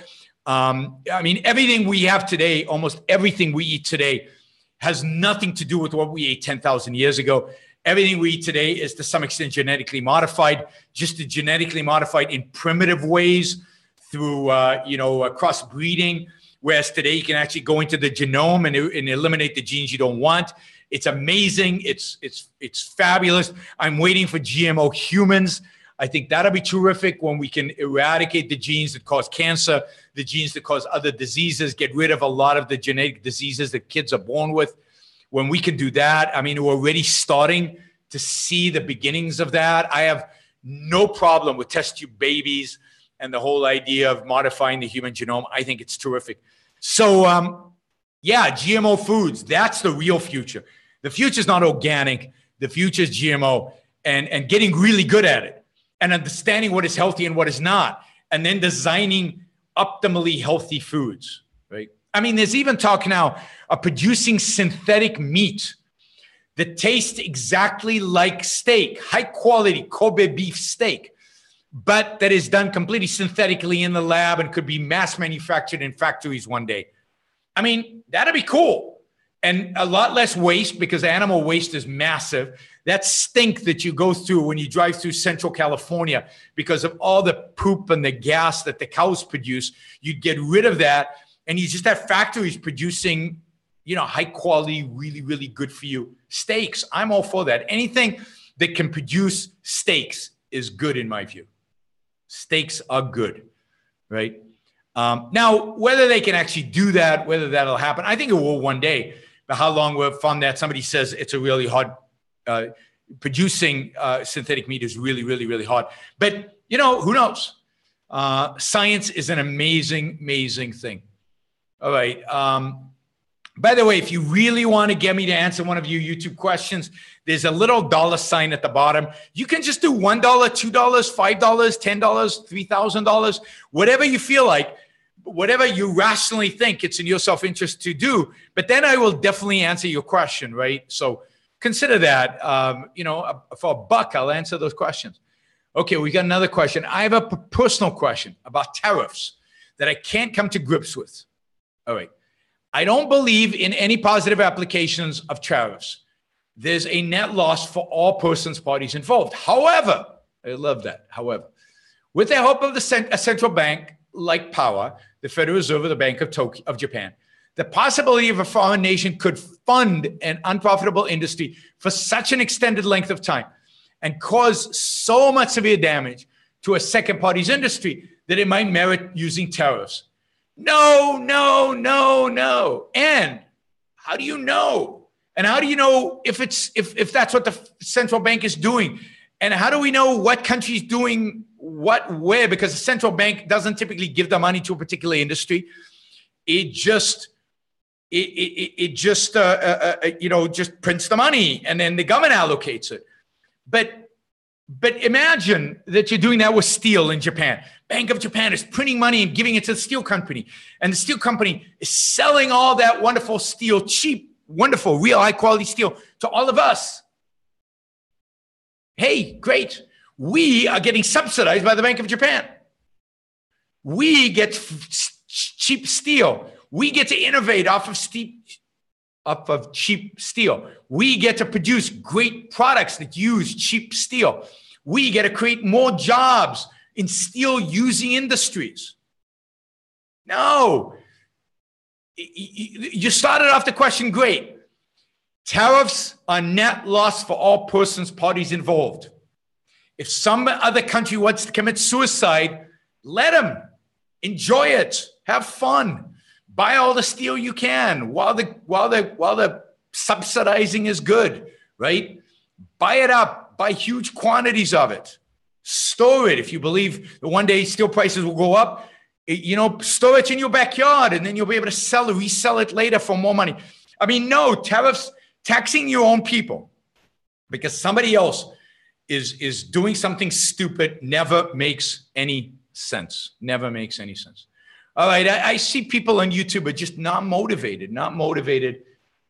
S1: I mean, everything we have today, almost everything we eat today has nothing to do with what we ate 10,000 years ago. Everything we eat today is to some extent genetically modified, just genetically modified in primitive ways through, crossbreeding. Whereas today you can actually go into the genome and eliminate the genes you don't want. It's amazing. It's fabulous. I'm waiting for GMO humans. I think that'll be terrific when we can eradicate the genes that cause cancer, the genes that cause other diseases, get rid of a lot of the genetic diseases that kids are born with. When we can do that, I mean, we're already starting to see the beginnings of that. I have no problem with test tube babies and the whole idea of modifying the human genome. I think it's terrific. So, GMO foods, that's the real future. The future is not organic. The future is GMO and getting really good at it and understanding what is healthy and what is not, and then designing optimally healthy foods, right? I mean, there's even talk now of producing synthetic meat that tastes exactly like steak, high quality Kobe beef steak, but that is done completely synthetically in the lab and could be mass manufactured in factories one day. I mean, that'd be cool. And a lot less waste, because animal waste is massive. That stink that you go through when you drive through Central California because of all the poop and the gas that the cows produce, you'd get rid of that. And you just have factories producing, high quality, really, really good for you steaks. I'm all for that. Anything that can produce steaks is good in my view. Steaks are good, right? Now, whether they can actually do that, whether that'll happen, I think it will one day. But how long we'll fund that? Somebody says it's a really hard, producing synthetic meat is really, really, really hard. But, who knows? Science is an amazing, amazing thing. All right. By the way, if you really want to get me to answer one of your YouTube questions, there's a little dollar sign at the bottom. You can just do $1, $2, $5, $10, $3,000, whatever you feel like. Whatever you rationally think it's in your self-interest to do, but then I will definitely answer your question, right? So consider that, for $1, I'll answer those questions. Okay, we got another question. I have a personal question about tariffs that I can't come to grips with. All right. I don't believe in any positive applications of tariffs. There's a net loss for all persons, parties involved. However, I love that. However, with the help of a central bank like power, the Federal Reserve of the Bank of Japan, the possibility of a foreign nation could fund an unprofitable industry for such an extended length of time and cause so much severe damage to a second party's industry that it might merit using tariffs. No. And how do you know? And how do you know if that's what the central bank is doing? And how do we know what country's doing what, where? Because the central bank doesn't typically give the money to a particular industry. It just prints the money and then the government allocates it. But imagine that you're doing that with steel in Japan. Bank of Japan is printing money and giving it to the steel company. And the steel company is selling all that wonderful steel, cheap, wonderful, real high quality steel to all of us. Hey, great. We are getting subsidized by the Bank of Japan. We get cheap steel. We get to innovate off of cheap steel. We get to produce great products that use cheap steel. We get to create more jobs in steel using industries. No. You started off the question great. Tariffs are net loss for all persons, parties involved. If some other country wants to commit suicide, let them. Enjoy it. Have fun. Buy all the steel you can while the subsidizing is good, right? Buy it up. Buy huge quantities of it. Store it. If you believe that one day steel prices will go up, store it in your backyard and then you'll be able to resell it later for more money. I mean, no, tariffs, taxing your own people because somebody else is doing something stupid never makes any sense. Never makes any sense. All right, I see people on YouTube are just not motivated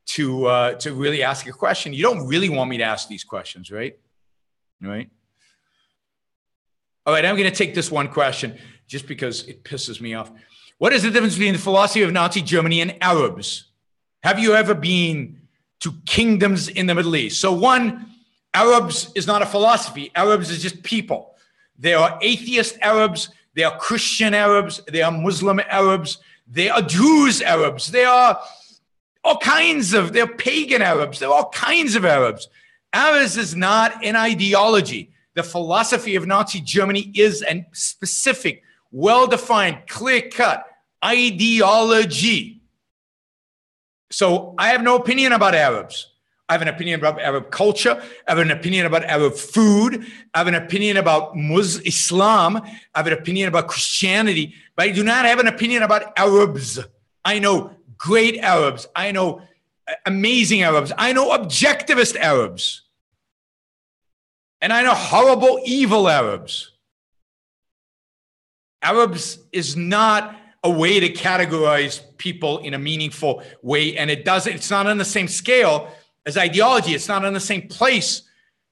S1: to really ask a question. You don't really want me to ask these questions, right? Right. All right, I'm going to take this one question just because it pisses me off. What is the difference between the philosophy of Nazi Germany and Arabs? Have you ever been to kingdoms in the Middle East? So one, Arabs is not a philosophy. Arabs is just people. There are atheist Arabs. There are Christian Arabs. There are Muslim Arabs. There are Jews Arabs. There are all kinds of, they're pagan Arabs. There are all kinds of Arabs. Arabs is not an ideology. The philosophy of Nazi Germany is a specific, well-defined, clear-cut ideology. So I have no opinion about Arabs. I have an opinion about Arab culture. I have an opinion about Arab food. I have an opinion about Islam. I have an opinion about Christianity. But I do not have an opinion about Arabs. I know great Arabs. I know amazing Arabs. I know objectivist Arabs. And I know horrible, evil Arabs. Arabs is not a way to categorize people in a meaningful way. And it's not on the same scale as ideology. It's not in the same place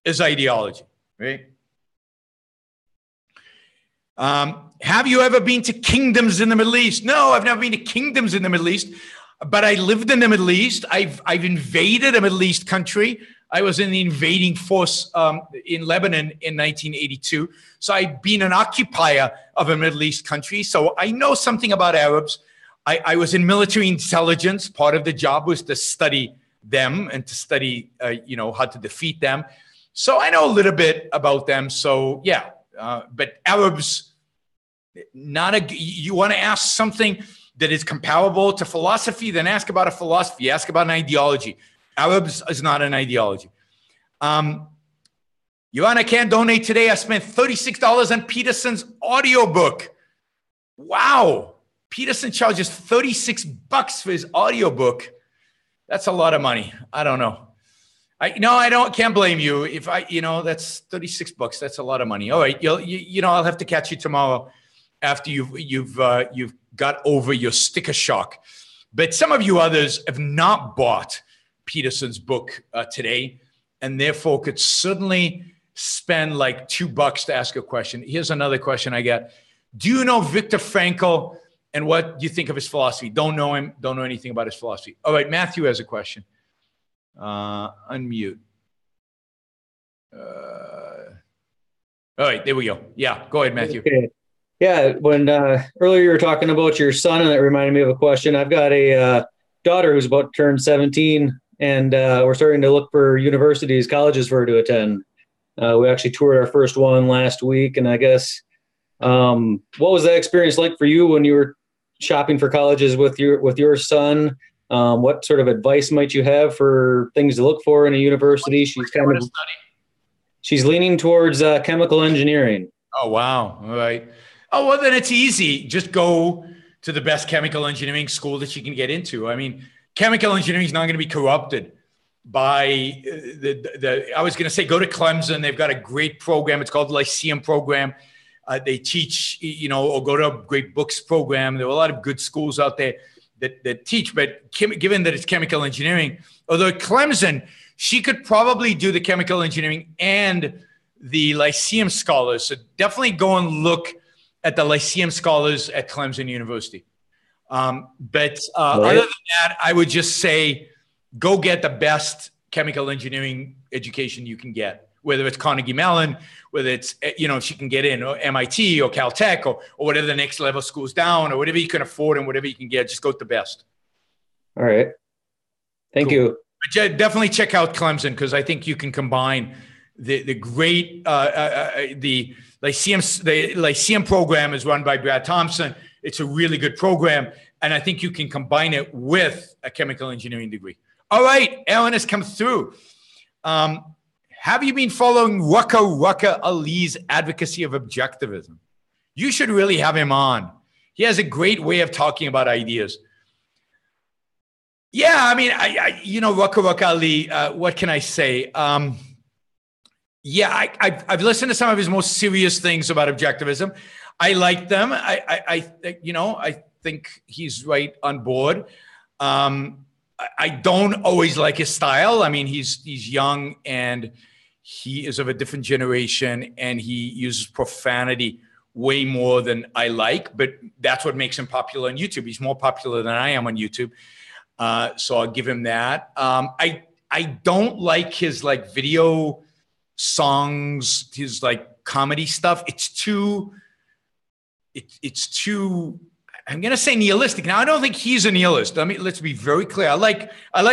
S1: as ideology, right? Have you ever been to kingdoms in the Middle East? No, I've never been to kingdoms in the Middle East, but I lived in the Middle East. I've invaded a Middle East country. I was in the invading force in Lebanon in 1982. So I've been an occupier of a Middle East country. So I know something about Arabs. I was in military intelligence. Part of the job was to study them and to study, how to defeat them. So I know a little bit about them. So yeah, but Arabs, you want to ask something that is comparable to philosophy, then ask about a philosophy, ask about an ideology. Arabs is not an ideology. Yaron, I can't donate today. I spent $36 on Peterson's audiobook. Wow. Peterson charges $36 for his audiobook. That's a lot of money. I don't know. Can't blame you. If that's $36. That's a lot of money. All right. I'll have to catch you tomorrow after you've got over your sticker shock. But some of you others have not bought Peterson's book today, and therefore could certainly spend like $2 to ask a question. Here's another question I got. Do you know Viktor Frankl and what do you think of his philosophy? Don't know him. Don't know anything about his philosophy. All right, Matthew has a question. Unmute. All right, there we go. Yeah, go ahead, Matthew.
S5: Okay. Yeah, when earlier you were talking about your son, and that reminded me of a question. I've got a daughter who's about to turn 17. And we're starting to look for universities, colleges for her to attend. We actually toured our first one last week. And I guess, what was that experience like for you when you were shopping for colleges with your son? What sort of advice might you have for things to look for in a university? She's leaning towards chemical engineering.
S1: Oh, wow. All right. Oh, well, then it's easy. Just go to the best chemical engineering school that you can get into. I mean, chemical engineering is not going to be corrupted by I was going to say, go to Clemson. They've got a great program. It's called the Lyceum program. They teach, or go to a great books program. There are a lot of good schools out there that teach, but given that it's chemical engineering, although at Clemson, she could probably do the chemical engineering and the Lyceum scholars. So definitely go and look at the Lyceum scholars at Clemson University. But other than that, I would just say, go get the best chemical engineering education you can get, whether it's Carnegie Mellon, whether it's, if she can get in, or MIT or Caltech or whatever the next level schools down, or whatever you can afford and whatever you can get, just go with the best.
S5: All right. Thank you.
S1: But definitely check out Clemson, because I think you can combine the great, the Lyceum program is run by Brad Thompson. It's a really good program, and I think you can combine it with a chemical engineering degree. All right, Aaron has come through. Have you been following Rucker Ali's advocacy of objectivism? You should really have him on. He has a great way of talking about ideas. Yeah, I mean, Ruck Ali, what can I say? Yeah, I've listened to some of his most serious things about objectivism. I like them. I think he's right on board. I don't always like his style. I mean, he's young and he is of a different generation and he uses profanity way more than I like, but that's what makes him popular on YouTube. He's more popular than I am on YouTube. So I'll give him that. I don't like his like video songs, his like comedy stuff. It's too, I'm going to say nihilistic. Now, I don't think he's a nihilist. Let's be very clear. I like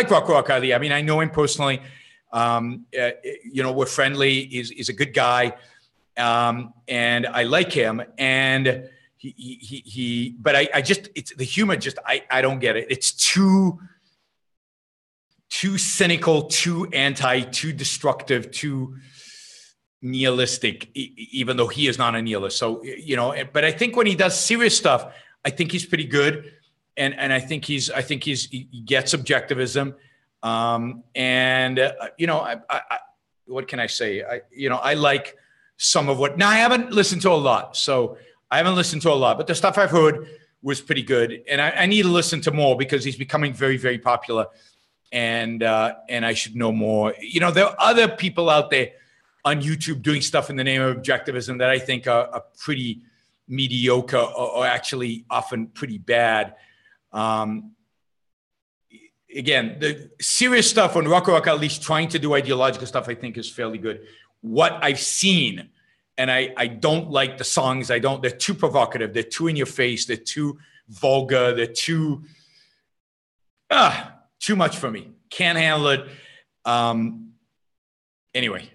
S1: Ruck Ali. I mean, I know him personally. We're friendly. He's a good guy. And I like him. And but it's the humor. I don't get it. It's too cynical, too too destructive, too nihilistic, even though he is not a nihilist. So, but I think when he does serious stuff, I think he's pretty good. And I think he gets objectivism. What can I say? I like some of what, now I haven't listened to a lot. So I haven't listened to a lot, but the stuff I've heard was pretty good. And I need to listen to more because he's becoming very, very popular. And I should know more. There are other people out there on YouTube doing stuff in the name of objectivism that I think are pretty mediocre or actually often pretty bad. Again, the serious stuff when Ruck Ali's trying to do ideological stuff, I think is fairly good. What I've seen, and I don't like the songs. They're too provocative. They're too in your face. They're too vulgar. They're too much for me. Can't handle it. Anyway,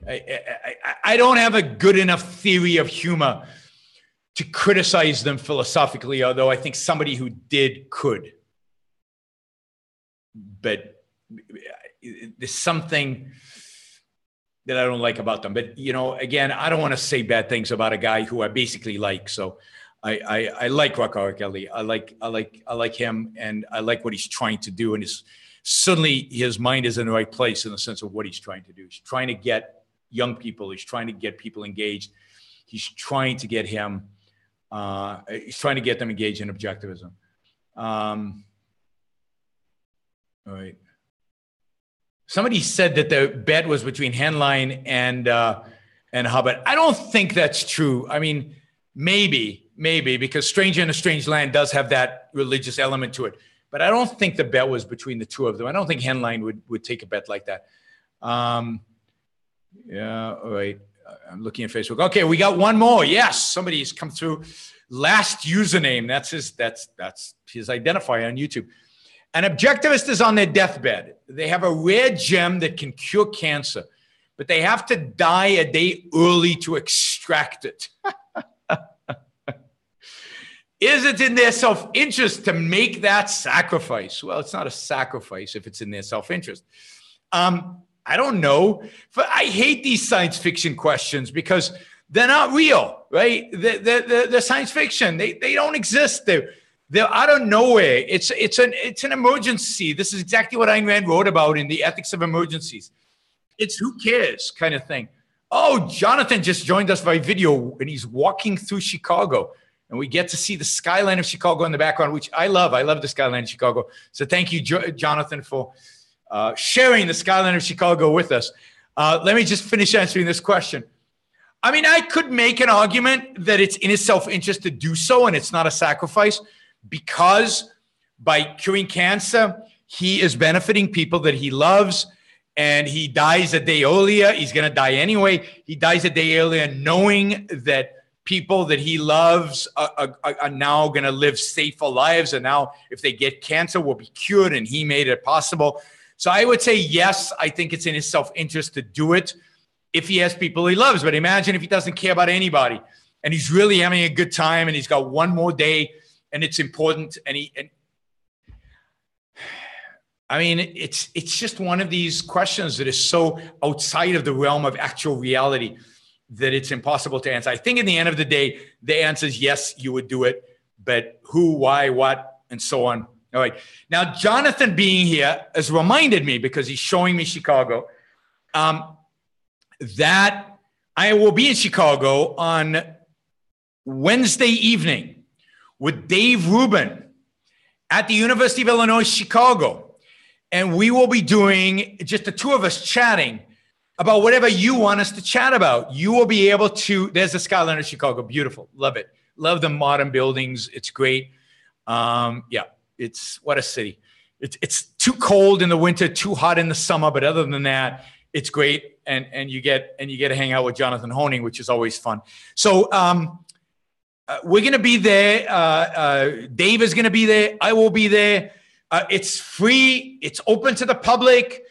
S1: I don't have a good enough theory of humor to criticize them philosophically, although I think somebody who did could. But there's something that I don't like about them. But, again, I don't want to say bad things about a guy who I basically like. So I like Ruck Ali. I like him, and I like what he's trying to do. And suddenly his mind is in the right place in the sense of what he's trying to do. He's trying to get young people. He's trying to get people engaged. He's trying to get them engaged in objectivism. All right. Somebody said that the bet was between Henline and Hubbard. I don't think that's true. I mean, maybe, because Stranger in a Strange Land does have that religious element to it. But I don't think the bet was between the two of them. I don't think Henline would take a bet like that. Yeah, all right. I'm looking at Facebook. Okay, we got one more. Yes, somebody's come through. Last username. That's his identifier on YouTube. An objectivist is on their deathbed. They have a rare gem that can cure cancer, but they have to die a day early to extract it. Is it in their self-interest to make that sacrifice? Well, it's not a sacrifice if it's in their self-interest. I don't know. I hate these science fiction questions because they're not real, right? They're science fiction. They don't exist. They're out of nowhere. It's an emergency. This is exactly what Ayn Rand wrote about in The Ethics of Emergencies. It's who cares kind of thing. Oh, Jonathan just joined us by video and he's walking through Chicago. And we get to see the skyline of Chicago in the background, which I love. I love the skyline of Chicago. So thank you, Jonathan, for sharing the skyline of Chicago with us. Let me just finish answering this question. I mean, I could make an argument that it's in his self-interest to do so, and it's not a sacrifice, because by curing cancer, he is benefiting people that he loves, and he dies a day earlier. He's going to die anyway. He dies a day earlier knowing that people that he loves are now going to live safer lives. And now if they get cancer, will be cured, and he made it possible. So I would say, yes, I think it's in his self-interest to do it if he has people he loves. But imagine if he doesn't care about anybody and he's really having a good time and he's got one more day and it's important. I mean, it's just one of these questions that is so outside of the realm of actual reality that it's impossible to answer. I think in the end of the day, the answer is yes, you would do it. but who, why, what, and so on. All right. Now, Jonathan being here has reminded me, because he's showing me Chicago, that I will be in Chicago on Wednesday evening with Dave Rubin at the University of Illinois, Chicago. And we will be doing just the two of us chatting about whatever you want us to chat about. You will be able to, there's the skyline of Chicago. Beautiful. Love it. Love the modern buildings. It's great. Yeah, it's what a city. It's too cold in the winter, too hot in the summer. But other than that, it's great. And you get to hang out with Jonathan Honing, which is always fun. So we're going to be there. Dave is going to be there. I will be there. It's free. It's open to the public.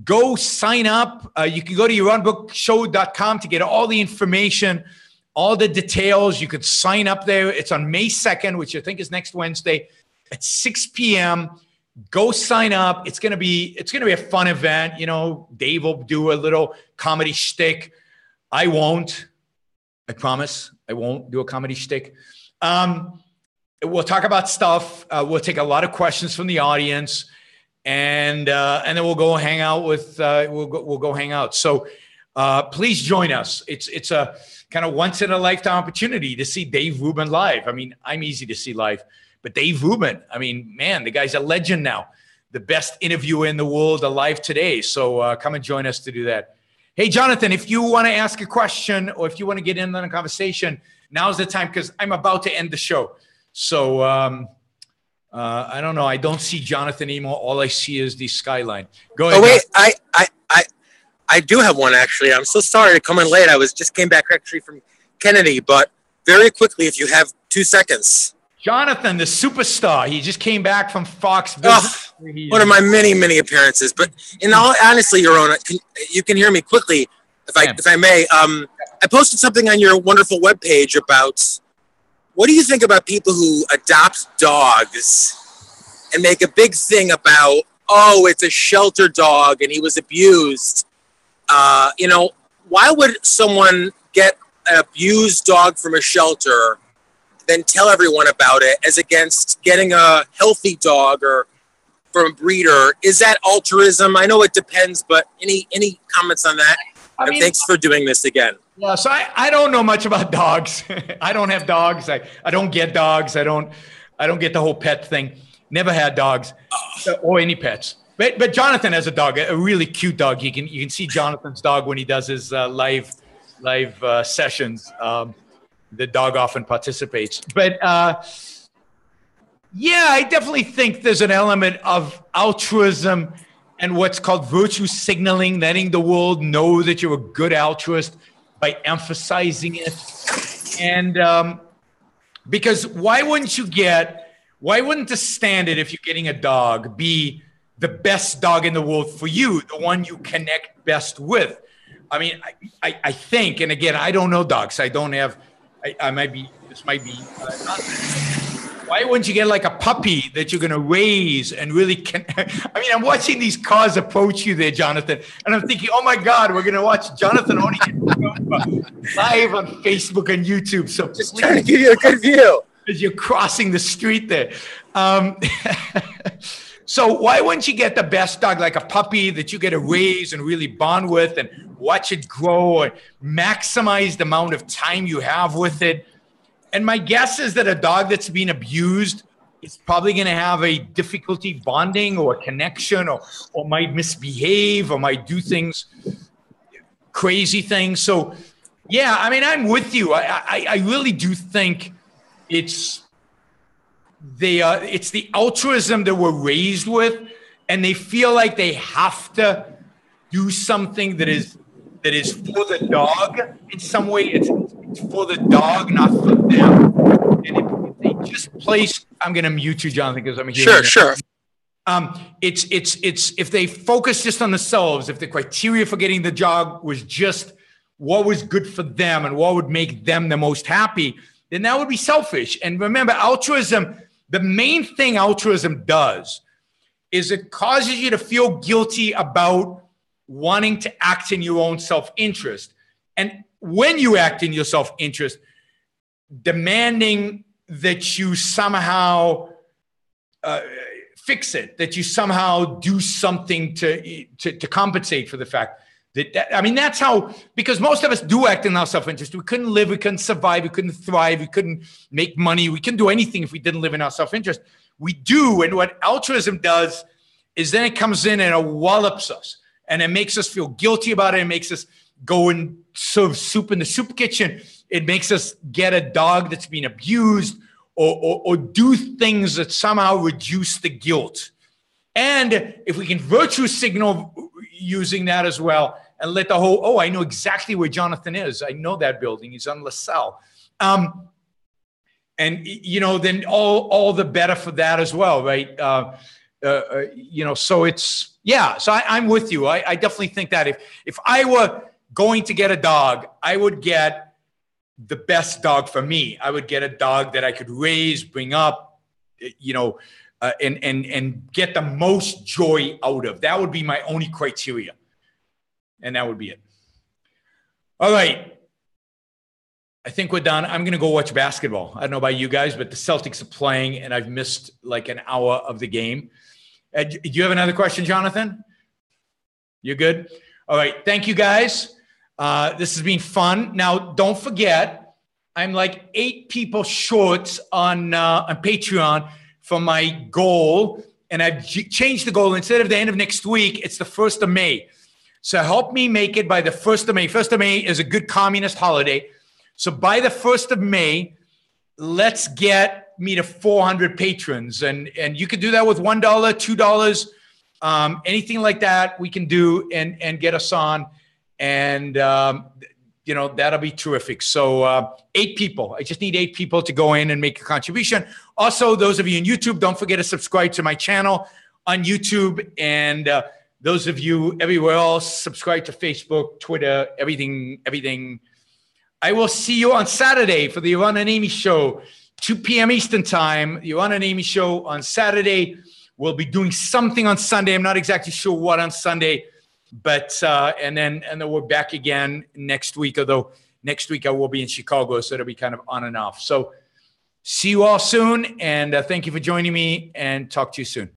S1: Go sign up. You can go to yaronbrookshow.com to get all the information, all the details. You could sign up there. It's on May 2nd, which I think is next Wednesday at 6 p.m. Go sign up. It's gonna be a fun event. You know, Dave will do a little comedy shtick. I won't. I promise. I won't do a comedy shtick. We'll talk about stuff. We'll take a lot of questions from the audience, and then we'll go hang out with. We'll go hang out. So please join us. It's a kind of once in a lifetime opportunity to see Dave Rubin live. I mean, I'm easy to see live, but Dave Rubin, I mean, man, the guy's a legend now. The best interviewer in the world alive today. So come and join us to do that. Hey, Jonathan, if you want to ask a question or if you want to get in on a conversation, now's the time, because I'm about to end the show. So I don't know. I don't see Jonathan anymore. All I see is the skyline. Go ahead.
S6: Oh, wait. I do have one, actually. I'm so sorry to come in late. I just came back actually from Kennedy, but very quickly, if you have 2 seconds.
S1: Jonathan, the superstar. He just came back from Fox.
S6: One of my many, many appearances. But in all honestly, Yaron, you can hear me quickly, if I may. I posted something on your wonderful webpage about, what do you think about people who adopt dogs and make a big thing about, oh, it's a shelter dog and he was abused? You know, why would someone get an abused dog from a shelter, then tell everyone about it, as against getting a healthy dog or from a breeder? Is that altruism? I know it depends, but any comments on that? I mean, thanks for doing this again.
S1: Yeah, so I don't know much about dogs. I don't have dogs. I don't get dogs. I don't get the whole pet thing. Never had dogs or any pets. But Jonathan has a dog, a really cute dog. You can see Jonathan's dog when he does his live sessions. The dog often participates. But yeah, I definitely think there's an element of altruism and what's called virtue signaling, letting the world know that you're a good altruist by emphasizing it. And because why wouldn't the standard, if you're getting a dog, be the best dog in the world for you, the one you connect best with? I mean, I think, and again, I don't know dogs. I don't have, this might be, why wouldn't you get like a puppy that you're going to raise and really I mean, I'm watching these cars approach you there, Jonathan, and I'm thinking, oh my God, we're going to watch Jonathan Honing live on Facebook and YouTube. So
S6: just trying to give you a good view
S1: as you're crossing the street there. So why wouldn't you get the best dog, like a puppy that you get to raise and really bond with and watch it grow and maximize the amount of time you have with it? And my guess is that a dog that's being abused is probably going to have a difficulty bonding or a connection, or might misbehave or might do things, crazy things. So yeah, I mean, I'm with you. I really do think it's the altruism that we're raised with, and they feel like they have to do something that is for the dog in some way. It's for the dog, not for them. And if they just place, I'm going to mute you, Jonathan, because I'm here.
S6: Sure.
S1: It's if they focus just on themselves, if the criteria for getting the dog was just what was good for them and what would make them the most happy, then that would be selfish. And remember, altruism, the main thing altruism does is it causes you to feel guilty about wanting to act in your own self-interest. And when you act in your self-interest, demanding that you somehow fix it, that you somehow do something to compensate for the fact that I mean, that's how, because most of us do act in our self-interest. We couldn't live, we couldn't survive, we couldn't thrive, we couldn't make money, we couldn't do anything if we didn't live in our self-interest. We do, and what altruism does is then it comes in and it wallops us, and it makes us feel guilty about it. It makes us go and serve soup in the soup kitchen. It makes us get a dog that's being abused, or do things that somehow reduce the guilt. And if we can virtue signal using that as well, and let the whole, oh, I know exactly where Jonathan is. I know that building. He's on LaSalle. And, you know, then all the better for that as well, right? You know, so it's, yeah, so I'm with you. I definitely think that if I were going to get a dog, I would get the best dog for me. I would get a dog that I could raise, bring up, you know, and get the most joy out of. That would be my only criteria. And that would be it. All right. I think we're done. I'm going to go watch basketball. I don't know about you guys, but the Celtics are playing, and I've missed like an hour of the game. Do you have another question, Jonathan? You're good? All right. Thank you, guys. This has been fun. Now, don't forget, I'm like 8 people short on Patreon for my goal, and I've changed the goal. Instead of the end of next week, it's the 1st of May. So help me make it by the 1st of May. 1st of May is a good communist holiday. So by the 1st of May, let's get me to 400 patrons. And you can do that with $1, $2, anything like that we can do and get us on. And, you know, that'll be terrific. So 8 people. I just need 8 people to go in and make a contribution. Also, those of you on YouTube, don't forget to subscribe to my channel on YouTube. And those of you everywhere else, subscribe to Facebook, Twitter, everything. I will see you on Saturday for the Yaron and Amy show, 2 p.m. Eastern time. The Yaron and Amy show on Saturday. We'll be doing something on Sunday. I'm not exactly sure what on Sunday, but and then we're back again next week. Although next week I will be in Chicago, so it'll be kind of on and off. So see you all soon, and thank you for joining me, and talk to you soon.